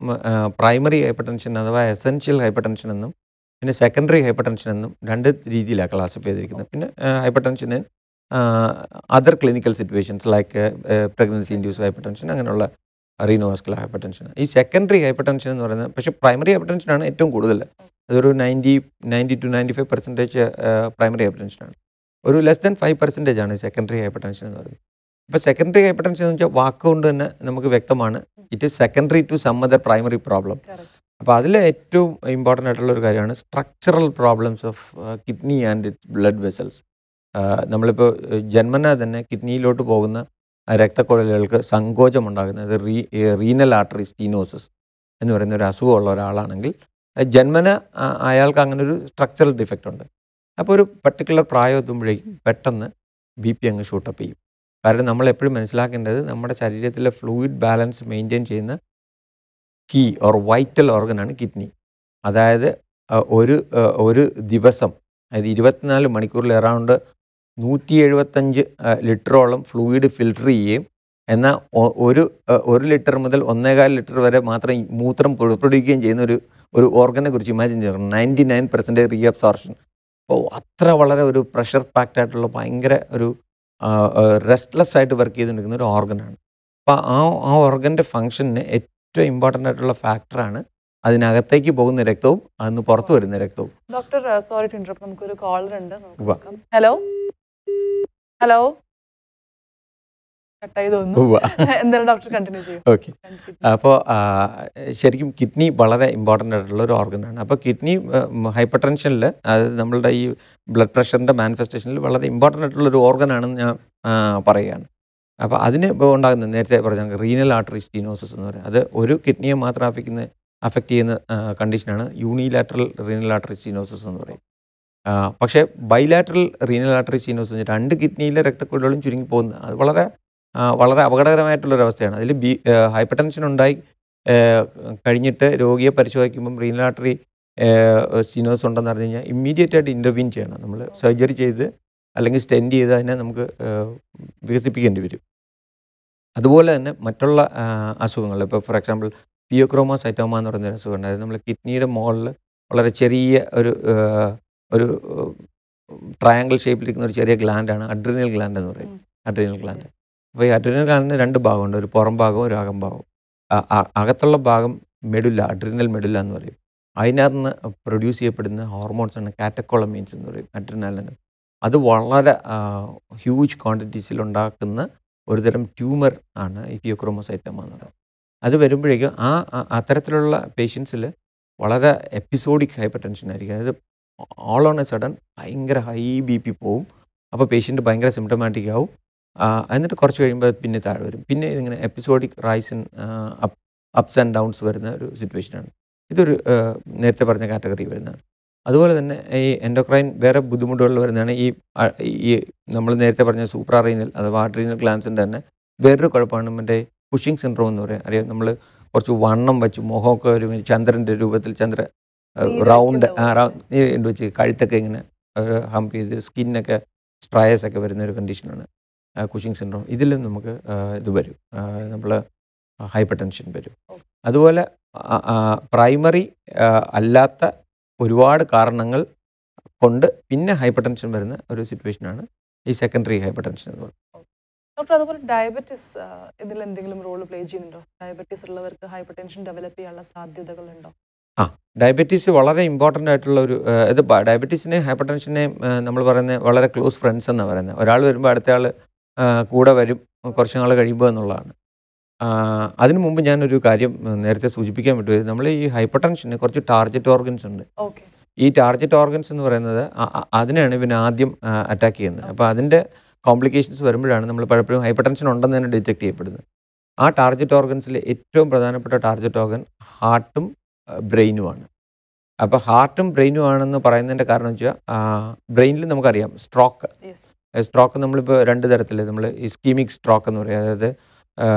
പ്രൈമറി ഹൈപ്പർ ടെൻഷൻ അഥവാ എസെൻഷ്യൽ ഹൈപ്പർ ടെൻഷൻ എന്നും പിന്നെ സെക്കൻഡറി ഹൈപ്പർ ടെൻഷൻ എന്നും 2 രീതിയിലാണ് ക്ലാസിഫൈ ചെയ്തിരിക്കുന്നത്. പിന്നെ ഹൈപ്പർ ടെൻഷന് other clinical situations like pregnancy induce hypertension അങ്ങനെയുള്ള റീനോവാസ്കുലർ ഹൈപ്പർ ടെൻഷൻ. ഈ സെക്കൻഡറി ഹൈപ്പർ ടെൻഷൻ എന്ന് പറയുന്നത് പക്ഷേ പ്രൈമറി ഹൈപ്പർ ടെൻഷനാണ് ഏറ്റവും കൂടുതൽ. അതൊരു 90 to 95% പ്രൈമറി ഹൈപ്പർ ടെൻഷനാണ്. ഒരു ലെസ് ദാൻ 5% ആണ് സെക്കൻഡറി ഹൈപ്പർ ടെൻഷൻ എന്ന് പറയുന്നത്. അപ്പോൾ സെക്കൻഡറി ഹൈപ്പർ ടെൻഷൻ എന്ന് വെച്ചാൽ വാക്കുകൊണ്ട് തന്നെ നമുക്ക് വ്യക്തമാണ്, it is secondary to some other primary problem. അപ്പോൾ അതിൽ ഏറ്റവും ഇമ്പോർട്ടൻ്റ് ആയിട്ടുള്ള ഒരു കാര്യമാണ് structural problems of kidney and its blood vessels. നമ്മളിപ്പോൾ ജന്മന തന്നെ കിഡ്നിയിലോട്ട് പോകുന്ന രക്തക്കുഴലുകൾക്ക് സങ്കോചം ഉണ്ടാകുന്നത് റീനൽ ആർട്ടറി സ്റ്റീനോസിസ് എന്ന് പറയുന്ന ഒരു അസുഖമുള്ള ഒരാളാണെങ്കിൽ ജന്മന അയാൾക്ക് അങ്ങനെ ഒരു സ്ട്രക്ചറൽ ഡിഫക്റ്റ് ഉണ്ട്. അപ്പോൾ ഒരു പർട്ടിക്കുലർ പ്രായം എത്തുമ്പോഴേക്കും പെട്ടെന്ന് ബി പി അങ്ങ് ഷൂട്ടപ്പ് ചെയ്യും. കാരണം നമ്മൾ എപ്പോഴും മനസ്സിലാക്കേണ്ടത് നമ്മുടെ ശരീരത്തിലെ ഫ്ലൂയിഡ് ബാലൻസ് മെയിൻറ്റെയിൻ ചെയ്യുന്ന കീ ഓർ വൈറ്റൽ ഓർഗനാണ് കിഡ്നി. അതായത് ഒരു ദിവസം, അതായത് 24 മണിക്കൂറിൽ അറൗണ്ട് 175 ലിറ്ററോളം ഫ്ലൂയിഡ് ഫിൽട്ടർ ചെയ്യുകയും എന്നാൽ 1 ലിറ്റർ മുതൽ 1.25 ലിറ്റർ വരെ മാത്രം മൂത്രം പുറപ്പെടുവിക്കുകയും ചെയ്യുന്ന ഒരു ഓർഗനെ കുറിച്ച് ഇമാജിൻ ചെയ്യണം. 99% റീഅബ്സോർപ്ഷൻ. അപ്പോൾ അത്ര വളരെ ഒരു പ്രഷർ പാക്ഡ് ആയിട്ടുള്ള ഭയങ്കര ഒരു റെസ്റ്റ്ലെസ് ആയിട്ട് വർക്ക് ചെയ്തുകൊണ്ടിരിക്കുന്ന ഒരു ഓർഗനാണ്. അപ്പോൾ ആ ഓർഗൻ്റെ ഫങ്ഷന് ഏറ്റവും ഇമ്പോർട്ടൻ്റ് ആയിട്ടുള്ള ഫാക്ടറാണ് അതിനകത്തേക്ക് പോകുന്ന രക്തവും അതിന് പുറത്തു വരുന്ന രക്തവും. ഡോക്ടർ സോറി ടു ഇന്ററപ്റ്റ്, നമുക്കൊരു കോളർ ഉണ്ട്. ഹലോ ഹലോ, കട്ടായി തോന്നുന്നു. എന്തായാലും ഡോക്ടർ കണ്ടിന്യൂ ചെയ്യും. ഓക്കെ. അപ്പോൾ ശരിക്കും കിഡ്നി വളരെ ഇമ്പോർട്ടൻ്റ് ആയിട്ടുള്ള ഒരു ഓർഗനാണ്. അപ്പോൾ കിഡ്നി ഹൈപ്പർ ടെൻഷനിൽ, അതായത് നമ്മളുടെ ഈ ബ്ലഡ് പ്രഷറിൻ്റെ മാനിഫെസ്റ്റേഷനിൽ വളരെ ഇമ്പോർട്ടൻ്റ് ആയിട്ടുള്ളൊരു ഓർഗനാണെന്ന് ഞാൻ പറയുകയാണ്. അപ്പോൾ അതിന് ഉണ്ടാകുന്ന നേരത്തെ പറഞ്ഞ റീനൽ ആർട്ടറി സ്റ്റീനോസിസ് എന്ന് പറയുന്നത്, അത് ഒരു കിഡ്നിയെ മാത്രം അഫക്റ്റ് ചെയ്യുന്ന കണ്ടീഷനാണ് യൂണിലാറ്ററൽ റീനൽ ആർട്ടറി സ്റ്റീനോസിസ് എന്ന് പറയും. പക്ഷേ ബൈലാറ്ററൽ റീനൽ ആർട്ടറി സ്റ്റീനോസിസ് 2 കിഡ്നിയിലെ രക്തക്കുഴലുകളും ചുരുങ്ങി പോകുന്നത്, അത് വളരെ അപകടകരമായിട്ടുള്ളൊരവസ്ഥയാണ്. അതിൽ ഹൈപ്പർ ടെൻഷൻ ഉണ്ടായി കഴിഞ്ഞിട്ട് രോഗിയെ പരിശോധിക്കുമ്പം റീനൽ ആർട്ടറി സ്റ്റീനോസിസ് ഉണ്ടെന്ന് പറഞ്ഞു കഴിഞ്ഞാൽ ഇമ്മീഡിയറ്റ് ആയിട്ട് ഇൻ്റർവീൻ ചെയ്യണം. നമ്മൾ സർജറി ചെയ്ത് അല്ലെങ്കിൽ സ്റ്റെൻഡ് ചെയ്ത് അതിനെ നമുക്ക് വികസിപ്പിക്കേണ്ടി വരും. അതുപോലെ തന്നെ മറ്റുള്ള അസുഖങ്ങൾ, ഇപ്പോൾ ഫോർ എക്സാമ്പിൾ ഫിയോക്രോമോസൈറ്റോമ എന്ന് പറയുന്നൊരു അസുഖമുണ്ട്. അതായത് നമ്മൾ കിഡ്നിയുടെ മുകളിൽ വളരെ ചെറിയ ഒരു ട്രയാങ്കിൾ ഷേപ്പിലിരിക്കുന്ന ഒരു ചെറിയ ഗ്ലാൻഡാണ് അഡ്രീനൽ ഗ്ലാൻഡ് എന്ന് പറയും. Adrenal gland. അപ്പോൾ ഈ അഡ്രീനൽ ഗ്ലാൻഡിന് 2 ഭാഗമുണ്ട്, ഒരു പുറം ഭാഗവും ഒരു അകം ഭാഗവും. അകത്തുള്ള ഭാഗം മെഡുല്ല, അഡ്രീനൽ മെഡുല്ല എന്ന് പറയും. അതിനകത്ത് നിന്ന് പ്രൊഡ്യൂസ് ചെയ്യപ്പെടുന്ന ഹോർമോൺസാണ് കാറ്റക്കോളമീൻസ് എന്ന് പറയും, അഡ്രിനാലിന്. അത് വളരെ ഹ്യൂജ് ക്വാണ്ടിറ്റീസിൽ ഉണ്ടാക്കുന്ന ഒരുതരം ട്യൂമർ ആണ് ഈ ഫിയോക്രോമോസൈറ്റോമ എന്ന് പറയുന്നത്. അത് വരുമ്പോഴേക്കും അത്തരത്തിലുള്ള പേഷ്യൻസിൽ വളരെ എപ്പിസോഡിക് ഹൈപ്പർ ടെൻഷൻ ആയിരിക്കും. അതായത് ഓൾ ഓൺ എ സഡൻ ഭയങ്കര ഹൈ ബി പി പോവും. അപ്പോൾ പേഷ്യൻ്റ് ഭയങ്കര സിംറ്റമാറ്റിക് ആവും. എന്നിട്ട് കുറച്ച് കഴിയുമ്പോൾ പിന്നെ താഴെ വരും. പിന്നെ ഇതിങ്ങനെ episodic rise in ups and downs വരുന്ന ഒരു സിറ്റുവേഷനാണ്. ഇതൊരു നേരത്തെ പറഞ്ഞ കാറ്റഗറി വരുന്നതാണ്. അതുപോലെ തന്നെ ഈ എൻഡോക്രൈൻ വേറെ ബുദ്ധിമുട്ടുകൾ വരുന്നതാണ്. ഈ നമ്മൾ നേരത്തെ പറഞ്ഞ സൂപ്രാറീനൽ അഥവാ അഡ്രീനൽ ഗ്ലാൻസിൻ്റെ തന്നെ വേറൊരു കുഴപ്പമാണ് മറ്റേ പുഷിംഗ് സിൻഡ്രോം എന്ന് പറയും. അറിയാം, നമ്മൾ കുറച്ച് വണ്ണം വെച്ച് മുഖമൊക്കെ ഒരു ചന്ദ്രൻ്റെ രൂപത്തിൽ റൗണ്ട് വെച്ച് കഴുത്തൊക്കെ ഇങ്ങനെ ഹംപ് ചെയ്ത് സ്കിന്നൊക്കെ സ്ട്രയസ് ഒക്കെ വരുന്ന ഒരു കണ്ടീഷനാണ് കുഷിംഗ് സിൻഡ്രോം. ഇതിലും നമുക്ക് ഇത് വരും, നമ്മൾ ഹൈപ്പർ ടെൻഷൻ വരും. അതുപോലെ പ്രൈമറി അല്ലാത്ത ഒരുപാട് കാരണങ്ങൾ കൊണ്ട് പിന്നെ ഹൈപ്പർ ടെൻഷൻ വരുന്ന ഒരു സിറ്റുവേഷനാണ് ഈ സെക്കൻഡറി ഹൈപ്പർ ടെൻഷൻ എന്ന് പറയുന്നത്. ഡോക്ടർ, അതുപോലെ ഡയബറ്റിസ് ഇതിൽ എന്തെങ്കിലും റോൾ പ്ലേ ചെയ്യുന്നുണ്ടോ? ഡയബറ്റീസ് ഉള്ളവർക്ക് ഹൈപ്പർ ടെൻഷൻ ഡെവലപ്പ് ചെയ്യാനുള്ള സാധ്യതകളുണ്ടോ? ഡയബറ്റീസ് വളരെ ഇമ്പോർട്ടൻ്റ് ആയിട്ടുള്ള ഇത് ഡയബറ്റീസിനെ ഹൈപ്പർ ടെൻഷനെയും നമ്മൾ പറയുന്നത് വളരെ ക്ലോസ് ഫ്രണ്ട്സ് എന്നാണ് പറയുന്നത്. ഒരാൾ വരുമ്പോൾ അടുത്ത ആൾ കൂടെ വരും കുറച്ച് നാൾ കഴിയുമ്പോൾ എന്നുള്ളതാണ്. അതിനു മുമ്പ് ഞാനൊരു കാര്യം നേരത്തെ സൂചിപ്പിക്കാൻ പറ്റുമോ, നമ്മൾ ഈ ഹൈപ്പർ ടെൻഷന് കുറച്ച് ടാർഗറ്റ് ഓർഗൻസ് ഉണ്ട്. ഈ ടാർഗറ്റ് ഓർഗൻസ് എന്ന് പറയുന്നത് അതിനാണ് ഇവന് ആദ്യം അറ്റാക്ക് ചെയ്യുന്നത്. അപ്പോൾ അതിൻ്റെ കോംപ്ലിക്കേഷൻസ് വരുമ്പോഴാണ് നമ്മൾ പലപ്പോഴും ഹൈപ്പർ ടെൻഷൻ ഉണ്ടെന്ന് തന്നെ ഡിറ്റക്ട് ചെയ്യപ്പെടുന്നത്. ആ ടാർഗറ്റ് ഓർഗൻസിൽ ഏറ്റവും പ്രധാനപ്പെട്ട ടാർഗറ്റ് ഓർഗൻ ഹാർട്ടും ബ്രെയിനുമാണ്. അപ്പോൾ ഹാർട്ടും ബ്രെയിനും ആണെന്ന് പറയുന്നതിൻ്റെ കാരണം വെച്ചാൽ ബ്രെയിനിൽ നമുക്കറിയാം സ്ട്രോക്ക് നമ്മളിപ്പോൾ 2 തരത്തിൽ, നമ്മൾ ഇസ്കീമിക് സ്ട്രോക്ക് എന്ന് പറയും. അതായത്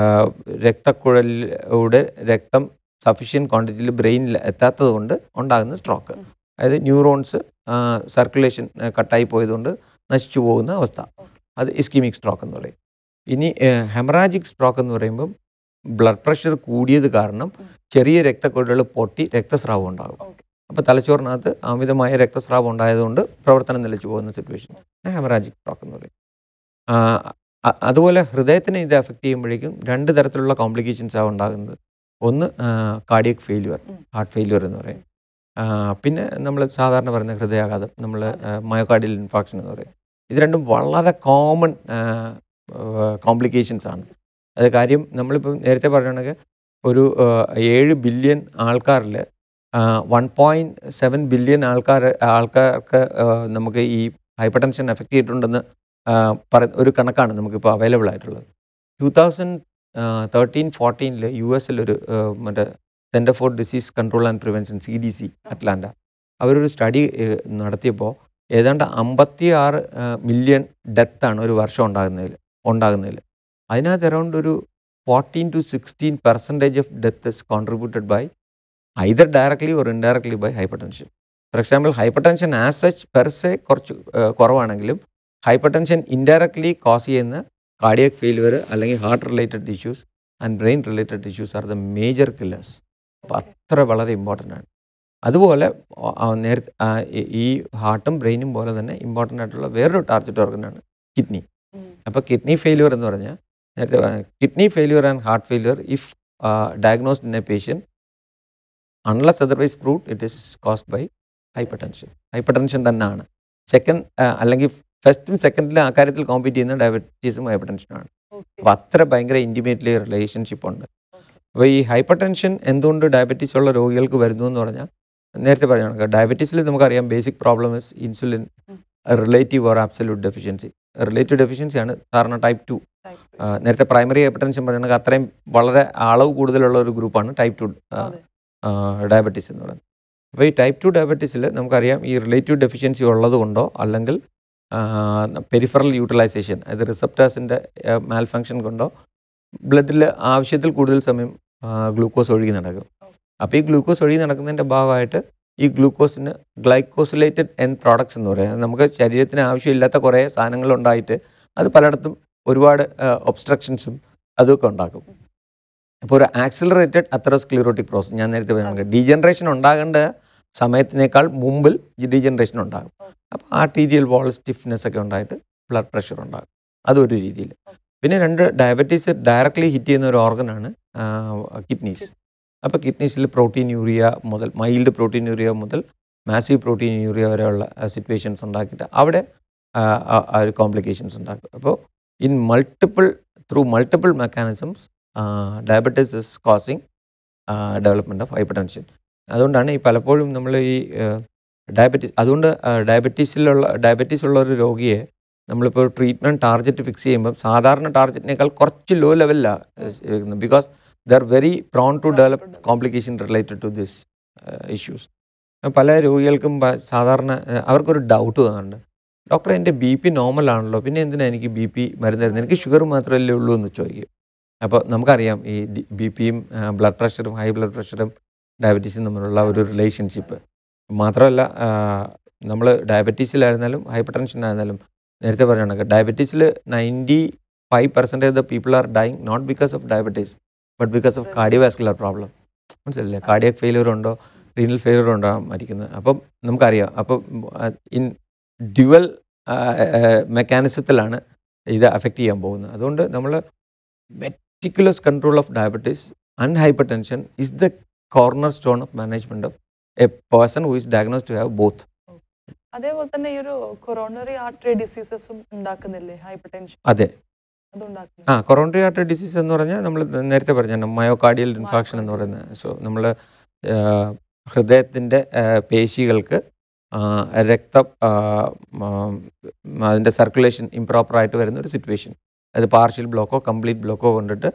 രക്തക്കുഴലിലൂടെ രക്തം സഫീഷ്യൻറ്റ് ക്വാണ്ടിറ്റിയിൽ ബ്രെയിനിൽ എത്താത്തത് കൊണ്ട് ഉണ്ടാകുന്ന സ്ട്രോക്ക്. അതായത് ന്യൂറോൺസ് സർക്കുലേഷൻ കട്ടായി പോയതുകൊണ്ട് നശിച്ചു പോകുന്ന അവസ്ഥ, അത് ഇസ്കീമിക് സ്ട്രോക്ക് എന്ന് പറയും. ഇനി ഹെമറാജിക് സ്ട്രോക്ക് എന്ന് പറയുമ്പം ബ്ലഡ് പ്രഷർ കൂടിയത് കാരണം ചെറിയ രക്തക്കുഴലുകൾ പൊട്ടി രക്തസ്രാവം ഉണ്ടാകും. അപ്പോൾ തലച്ചോറിനകത്ത് അമിതമായ രക്തസ്രാവം ഉണ്ടായതുകൊണ്ട് പ്രവർത്തനം നിലച്ചു പോകുന്ന സിറ്റുവേഷൻ ഹെമറാജിക് സ്ട്രോക്ക് എന്ന് പറയും. അതുപോലെ ഹൃദയത്തിനെ ഇത് അഫക്റ്റ് ചെയ്യുമ്പോഴേക്കും 2 തരത്തിലുള്ള കോംപ്ലിക്കേഷൻസാണ് ഉണ്ടാകുന്നത്. ഒന്ന് കാർഡിയക് ഫെയില്യുവർ, ഹാർട്ട് ഫെയില്യുവർ എന്ന് പറയും. പിന്നെ നമ്മൾ സാധാരണ പറയുന്ന ഹൃദയാഘാതം, നമ്മൾ മയോകാർഡിയൽ ഇൻഫാക്ഷൻ എന്ന് പറയും. ഇത് രണ്ടും വളരെ കോമൺ കോംപ്ലിക്കേഷൻസ് ആണ്. അത് കാര്യം നമ്മളിപ്പോൾ നേരത്തെ പറയുകയാണെങ്കിൽ ഒരു 7 ബില്യൺ ആൾക്കാരിൽ 1.7 ബില്യൺ ആൾക്കാർക്ക് നമുക്ക് ഈ ഹൈപ്പർ ടെൻഷൻ എഫക്റ്റ് ചെയ്തിട്ടുണ്ടെന്ന് ഒരു കണക്കാണ് നമുക്കിപ്പോൾ അവൈലബിൾ ആയിട്ടുള്ളത്. 2013-14 US ഒരു മറ്റേ centre for disease control and prevention CDC Atlanta അവരൊരു സ്റ്റഡി നടത്തിയപ്പോൾ ഏതാണ്ട് 56 മില്യൺ ഡെത്താണ് ഒരു വർഷം ഉണ്ടാകുന്നതിൽ. അതിനകത്ത് അറൗണ്ട് ഒരു 14-16% of death is contributed by either directly or indirectly by hypertension. For example, hypertension as such per se കുറച്ച് കുറവാണെങ്കിലും hypertension indirectly കോസ് ചെയ്യുന്ന cardiac failure അല്ലെങ്കിൽ heart related issues and brain related issues are the major killers. അപ്പോൾ അത്ര വളരെ important ആണ്. അതുപോലെ ഈ ഹാർട്ടും ബ്രെയിനും പോലെ തന്നെ ഇമ്പോർട്ടൻ്റ് ആയിട്ടുള്ള വേറൊരു ടാർഗറ്റ് ഓർഗനാണ് കിഡ്നി. അപ്പോൾ കിഡ്നി ഫെയിലിയർ എന്ന് പറഞ്ഞാൽ നേരത്തെ kidney failure and heart failure if diagnosed in A patient unless otherwise proved, it is caused by hypertension. Hypertension തന്നെയാണ്. സെക്കൻഡ് അല്ലെങ്കിൽ ഫസ്റ്റും സെക്കൻഡിലും ആ കാര്യത്തിൽ കോമ്പീറ്റ് ചെയ്യുന്ന ഡയബറ്റീസും ഹൈപ്പർ ടെൻഷനാണ്. അപ്പോൾ അത്ര ഭയങ്കര ഇൻറ്റിമേറ്റ്ലി റിലേഷൻഷിപ്പ് ഉണ്ട്. അപ്പോൾ ഈ ഹൈപ്പർ ടെൻഷൻ എന്തുകൊണ്ട് ഡയബറ്റീസ് ഉള്ള രോഗികൾക്ക് വരുന്നു എന്ന് പറഞ്ഞാൽ നേരത്തെ പറയുകയാണ്, ഡയബറ്റീസിൽ നമുക്കറിയാം basic problem is insulin relative or absolute deficiency. Relative ഡെഫിഷ്യൻസിയാണ് സാധാരണ ടൈപ്പ് 2. നേരത്തെ പ്രൈമറി ഹൈപ്പർ ടെൻഷൻ പറയുകയാണെങ്കിൽ അത്രയും വളരെ അളവ് കൂടുതലുള്ള ഒരു ഗ്രൂപ്പാണ് ടൈപ്പ് 2 ഡയബറ്റീസ് എന്ന് പറയുന്നത്. അപ്പോൾ ഈ ടൈപ്പ് 2 ഡയബറ്റീസിൽ നമുക്കറിയാം ഈ റിലേറ്റീവ് ഡെഫിഷ്യൻസി ഉള്ളത് കൊണ്ടോ അല്ലെങ്കിൽ പെരിഫറൽ യൂട്ടിലൈസേഷൻ അതായത് റിസപ്റ്റേഴ്സിൻ്റെ മാൽഫങ്ഷൻ കൊണ്ടോ ബ്ലഡിൽ ആവശ്യത്തിൽ കൂടുതൽ സമയം ഗ്ലൂക്കോസ് ഒഴുകി നടക്കും. അപ്പോൾ ഈ ഗ്ലൂക്കോസ് ഒഴുകി നടക്കുന്നതിൻ്റെ ഭാഗമായിട്ട് ഈ ഗ്ലൂക്കോസിന് ഗ്ലൈക്കോസിലേറ്റഡ് എൻഡ് പ്രോഡക്ട്സ് എന്ന് പറയുന്നത് നമുക്ക് ശരീരത്തിന് ആവശ്യമില്ലാത്ത കുറേ സാധനങ്ങളുണ്ടായിട്ട് അത് പലയിടത്തും ഒരുപാട് ഒബ്സ്ട്രക്ഷൻസും അതൊക്കെ ഉണ്ടാക്കും. അപ്പോൾ ഒരു ആക്സിലറേറ്റഡ് അതെറോസ്ക്ലീറോട്ടിക് പ്രോസസ് ഞാൻ നേരത്തെ പറയുന്നത് ഡീജനറേഷൻ ഉണ്ടാകേണ്ട സമയത്തിനേക്കാൾ മുമ്പിൽ ഡീജനറേഷൻ ഉണ്ടാകും. അപ്പോൾ ആർട്ടീരിയൽ വാൾ സ്റ്റിഫ്നെസ് ഒക്കെ ഉണ്ടായിട്ട് ബ്ലഡ് പ്രഷർ ഉണ്ടാകും. അതൊരു രീതിയിൽ. പിന്നെ ഡയബറ്റീസ് ഡയറക്റ്റ്ലി ഹിറ്റ് ചെയ്യുന്ന ഒരു ഓർഗനാണ് കിഡ്നീസ്. അപ്പോൾ കിഡ്നീസിൽ പ്രോട്ടീൻ യൂറിയ മുതൽ മൈൽഡ് പ്രോട്ടീൻ യൂറിയ മുതൽ മാസീവ് പ്രോട്ടീൻ യൂറിയ വരെയുള്ള സിറ്റുവേഷൻസ് ഉണ്ടാക്കിയിട്ട് അവിടെ കോംപ്ലിക്കേഷൻസ് ഉണ്ടാക്കും. അപ്പോൾ through multiple mechanisms diabetes is causing development of hyper tension. അതുകൊണ്ടാണ് ഈ പലപ്പോഴും നമ്മൾ ഈ ഡയബറ്റീസ് ഉള്ള ഒരു രോഗിയെ നമ്മളിപ്പോൾ ട്രീറ്റ്മെൻറ്റ് ടാർഗറ്റ് ഫിക്സ് ചെയ്യുമ്പോൾ സാധാരണ ടാർഗറ്റിനേക്കാൾ കുറച്ച് ലോ ലെവലിലാണ് because they are very prone to develop complication related to this issues. പല രോഗികൾക്കും സാധാരണ അവർക്കൊരു ഡൗട്ട് തോന്നുന്നുണ്ട്, ഡോക്ടർ എൻ്റെ BP നോർമൽ ആണല്ലോ, പിന്നെ എന്തിനാണ് എനിക്ക് BP മരുന്ന് തരുന്നത്, എനിക്ക് ഷുഗർ മാത്രമല്ലേ ഉള്ളൂ എന്ന് ചോദിക്കും. അപ്പോൾ നമുക്കറിയാം ഈ BPയും ബ്ലഡ് പ്രഷറും ഹൈ ബ്ലഡ് പ്രഷറും ഡയബറ്റീസും തമ്മിലുള്ള ഒരു റിലേഷൻഷിപ്പ്. മാത്രമല്ല നമ്മൾ ഡയബറ്റീസിലായിരുന്നാലും ഹൈപ്പർ ടെൻഷനായിരുന്നാലും നേരത്തെ പറയുകയാണെങ്കിൽ ഡയബറ്റീസിൽ 95% of the people are dying not because of diabetes but because of cardiovascular problem. മനസ്സിലല്ലേ? കാർഡിയാക് ഫെയിലിയർ ഉണ്ടോ, റീനൽ ഫെയിലിയർ ഉണ്ടോ മരിക്കുന്നത്. അപ്പം നമുക്കറിയാം. അപ്പം ഇൻ ഡ്യുവൽ മെക്കാനിസത്തിലാണ് ഇത് അഫക്റ്റ് ചെയ്യാൻ പോകുന്നത്. അതുകൊണ്ട് നമ്മൾ meticulous control of diabetes and hypertension is the cornerstone of management of a person who is diagnosed to have both. അതേപോലെ തന്നെ ഈ ഒരു കൊറോണറി ആർട്ടറി ഡിസീസസും ഉണ്ടാക്കുന്നില്ലേ ഹൈപ്പർ ടെൻഷൻ? അതെ, കൊറോണറി ആർട്ടറി ഡിസീസ് എന്ന് പറഞ്ഞാൽ നമ്മൾ നേരത്തെ പറഞ്ഞാൽ മയോകാർഡിയൽ ഇൻഫാക്ഷൻ എന്ന് പറയുന്നത്. സോ നമ്മൾ ഹൃദയത്തിൻ്റെ പേശികൾക്ക് രക്തം അതിൻ്റെ സർക്കുലേഷൻ ഇംപ്രോപ്പറായിട്ട് വരുന്ന ഒരു സിറ്റുവേഷൻ, അത് പാർഷ്യൽ ബ്ലോക്കോ കംപ്ലീറ്റ് ബ്ലോക്കോ കൊണ്ടിട്ട്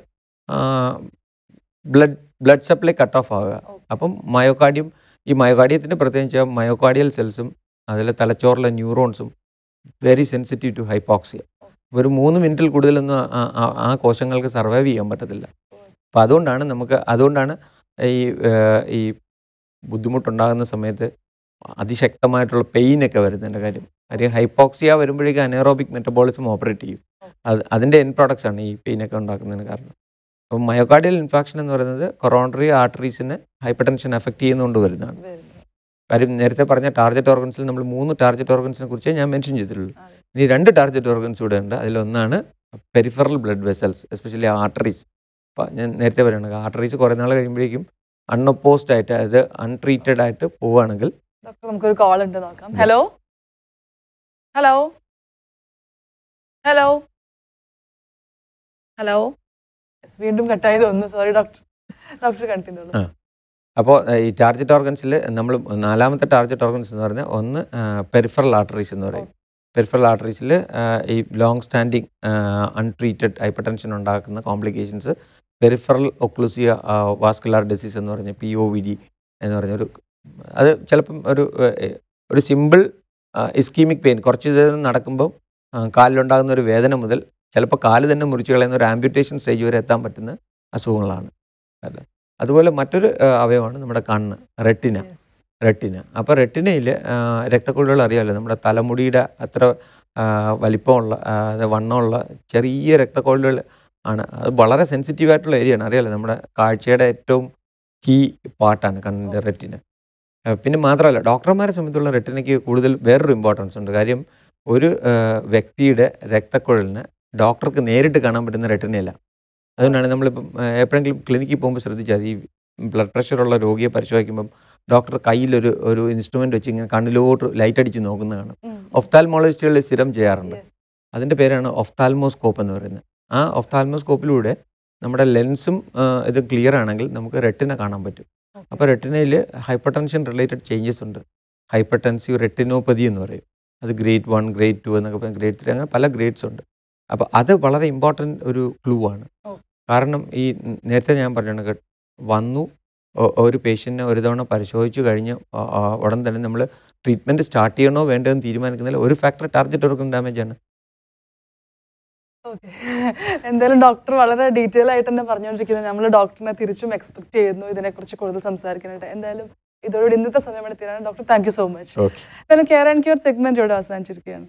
ബ്ലഡ് സപ്ലൈ കട്ട് ഓഫ് ആവുക. അപ്പം ഈ മയോകാർഡിയത്തിൻ്റെ പ്രത്യേകിച്ച് മയോകാർഡിയൽ സെൽസും അതിൽ തലച്ചോറിലെ ന്യൂറോൺസും വെരി സെൻസിറ്റീവ് ടു ഹൈപ്പോക്സിയ. ഒരു 3 മിനിറ്റിൽ കൂടുതലൊന്നും ആ കോശങ്ങൾക്ക് സർവൈവ് ചെയ്യാൻ പറ്റത്തില്ല. അപ്പോൾ അതുകൊണ്ടാണ് ഈ ബുദ്ധിമുട്ടുണ്ടാകുന്ന സമയത്ത് അതിശക്തമായിട്ടുള്ള പെയിനൊക്കെ വരുന്നതിൻ്റെ കാര്യം. ഹൈപ്പോക്സിയ വരുമ്പോഴേക്കും അനേറോബിക് മെറ്റബോളിസം ഓപ്പറേറ്റ് ചെയ്യും. അതിൻ്റെ എൻ പ്രോഡക്ട്സ് ആണ് ഈ പെയിനൊക്കെ ഉണ്ടാക്കുന്നതിന് കാരണം. അപ്പം മയോകാർഡിയൽ ഇൻഫാക്ഷൻ എന്ന് പറയുന്നത് കൊറോണറി ആർട്ടറീസിനെ ഹൈപ്പർ ടെൻഷൻ എഫക്റ്റ് ചെയ്യുന്നതുകൊണ്ട് വരുന്നതാണ്. കാര്യം നേരത്തെ പറഞ്ഞ ടാർഗറ്റ് ഓർഗൻസിൽ നമ്മൾ 3 ടാർഗറ്റ് ഓർഗൻസിനെ കുറിച്ച് ഞാൻ മെൻഷൻ ചെയ്തിട്ടുള്ളൂ. ഇനി 2 ടാർഗറ്റ് ഓർഗൻസ് ഇവിടെ ഉണ്ട്. അതിലൊന്നാണ് peripheral blood vessels, especially arteries. അപ്പോൾ ഞാൻ നേരത്തെ പറയുകയാണെങ്കിൽ ആർട്ടറീസ് കുറേ നാൾ കഴിയുമ്പോഴേക്കും അൺഒപ്പോസ്ഡ് ആയിട്ട്, അതായത് അൺട്രീറ്റഡ് ആയിട്ട് പോവുകയാണെങ്കിൽ. നമുക്കൊരു കോൾ ഉണ്ട്, നോക്കാം. ഹലോ. Hello hello. വീണ്ടും കട്ടായി തോന്നുന്നു. Sorry doctor. Doctor continue. ആ അപ്പോൾ ഈ ടാർജറ്റ് ഓർഗൻസിൽ നമ്മൾ നാലാമത്തെ ടാർജറ്റ് ഓർഗൻസ് എന്ന് പറഞ്ഞാൽ ഒന്ന് പെരിഫറൽ ആർട്ടറീസ് എന്ന് പറയും. പെരിഫറൽ ആർട്ടറീസിൽ ഈ long standing untreated hyper tension ഉണ്ടാക്കുന്ന കോംപ്ലിക്കേഷൻസ് പെരിഫറൽ ഒക്ലൂസിയ വാസ്കുലാർ ഡിസീസ് എന്ന് പറഞ്ഞ POVD എന്ന് പറഞ്ഞൊരു, അത് ചിലപ്പം ഒരു സിമ്പിൾ ഇസ്കീമിക് പെയിൻ, കുറച്ച് നേരം നടക്കുമ്പം കാലിലുണ്ടാകുന്ന ഒരു വേദന മുതൽ ചിലപ്പോൾ കാല് തന്നെ മുറിച്ച് കളയുന്ന ഒരു ആംബ്യൂട്ടേഷൻ സ്റ്റേജ് വരെ എത്താൻ പറ്റുന്ന അസുഖങ്ങളാണ്. അല്ലേ? അതുപോലെ മറ്റൊരു അവയവമാണ് നമ്മുടെ കണ്ണ്, റെട്ടിന. അപ്പോൾ റെട്ടിനയിൽ രക്തക്കുഴലുകൾ അറിയാമല്ലോ, നമ്മുടെ തലമുടിയുടെ അത്ര വലിപ്പമുള്ള വണ്ണമുള്ള ചെറിയ രക്തക്കുഴലുകൾ ആണ്. അത് വളരെ സെൻസിറ്റീവായിട്ടുള്ള ഏരിയയാണ്, അറിയാമല്ലോ, നമ്മുടെ കാഴ്ചയുടെ ഏറ്റവും കീ പാർട്ടാണ് കണ്ണിൻ്റെ റെറ്റിന. പിന്നെ മാത്രമല്ല, ഡോക്ടർമാരെ സംബന്ധിച്ചുള്ള റെറ്റിനയ്ക്ക് കൂടുതൽ വേറൊരു ഇമ്പോർട്ടൻസ് ഉണ്ട്. കാര്യം ഒരു വ്യക്തിയുടെ രക്തക്കുഴലിന് ഡോക്ടർക്ക് നേരിട്ട് കാണാൻ പറ്റുന്ന റെറ്റിനയല്ല. അതുകൊണ്ടാണ് നമ്മളിപ്പം എപ്പോഴെങ്കിലും ക്ലിനിക്കിൽ പോകുമ്പോൾ ശ്രദ്ധിച്ചാൽ ഈ ബ്ലഡ് പ്രഷറുള്ള രോഗിയെ പരിശോധിക്കുമ്പം ഡോക്ടർ കയ്യിലൊരു ഇൻസ്ട്രുമെൻ്റ് വെച്ച് ഇങ്ങനെ കണ്ണിലോട്ട് ലൈറ്റ് അടിച്ച് നോക്കുന്നതാണ്. ഒഫ്താൽമോളജിസ്റ്റുകളിൽ സ്ഥിരം ചെയ്യാറുണ്ട്. അതിൻ്റെ പേരാണ് ഒഫ്താൽമോസ്കോപ്പ് എന്ന് പറയുന്നത്. ആ ഒഫ്താൽമോസ്കോപ്പിലൂടെ നമ്മുടെ ലെൻസും ഇത് ക്ലിയർ ആണെങ്കിൽ നമുക്ക് റെറ്റിന കാണാൻ പറ്റും. അപ്പോൾ റെറ്റിനയിൽ ഹൈപ്പർ ടെൻഷൻ റിലേറ്റഡ് ചേഞ്ചസ് ഉണ്ട്. ഹൈപ്പർ ടെൻസീവ് റെറ്റിനോപ്പതി എന്ന് പറയും. അത് ഗ്രേഡ് 1, ഗ്രേഡ് 2 എന്നൊക്കെ പറയും, ഗ്രേഡ് 3, അങ്ങനെ പല ഗ്രേഡ്സ് ഉണ്ട്. അപ്പോൾ അത് വളരെ ഇമ്പോർട്ടൻ്റ് ഒരു ക്ലൂ ആണ്. കാരണം ഈ നേരത്തെ ഞാൻ പറഞ്ഞ വന്നു ഒരു പേഷ്യൻറ്റിനെ ഒരു തവണ പരിശോധിച്ച് കഴിഞ്ഞ് ഉടൻ തന്നെ നമ്മൾ ട്രീറ്റ്മെൻറ്റ് സ്റ്റാർട്ട് ചെയ്യണോ വേണ്ടതെന്ന് തീരുമാനിക്കുന്നതിൽ ഒരു ഫാക്ടർ ടാർജറ്റ് ഓർഗൻ ഡാമേജ് ആണ്. ഓക്കെ, എന്തായാലും ഡോക്ടർ വളരെ ഡീറ്റെയിൽ ആയിട്ട് തന്നെ പറഞ്ഞുകൊണ്ടിരിക്കുന്നത്. നമ്മൾ ഡോക്ടറിനെ തിരിച്ചും എക്സ്പെക്ട് ചെയ്യുന്നു ഇതിനെക്കുറിച്ച് കൂടുതൽ സംസാരിക്കാനായിട്ട്. എന്തായാലും ഇതോടുകൂടി ഇന്നത്തെ സമയം എടുത്തിയാണ്. Doctor, thank you so much. എന്തായാലും കെയർ ആൻഡ് ക്യൂർ സെഗ്മെന്റ് ഇവിടെ അവസാനിച്ചിരിക്കുകയാണ്.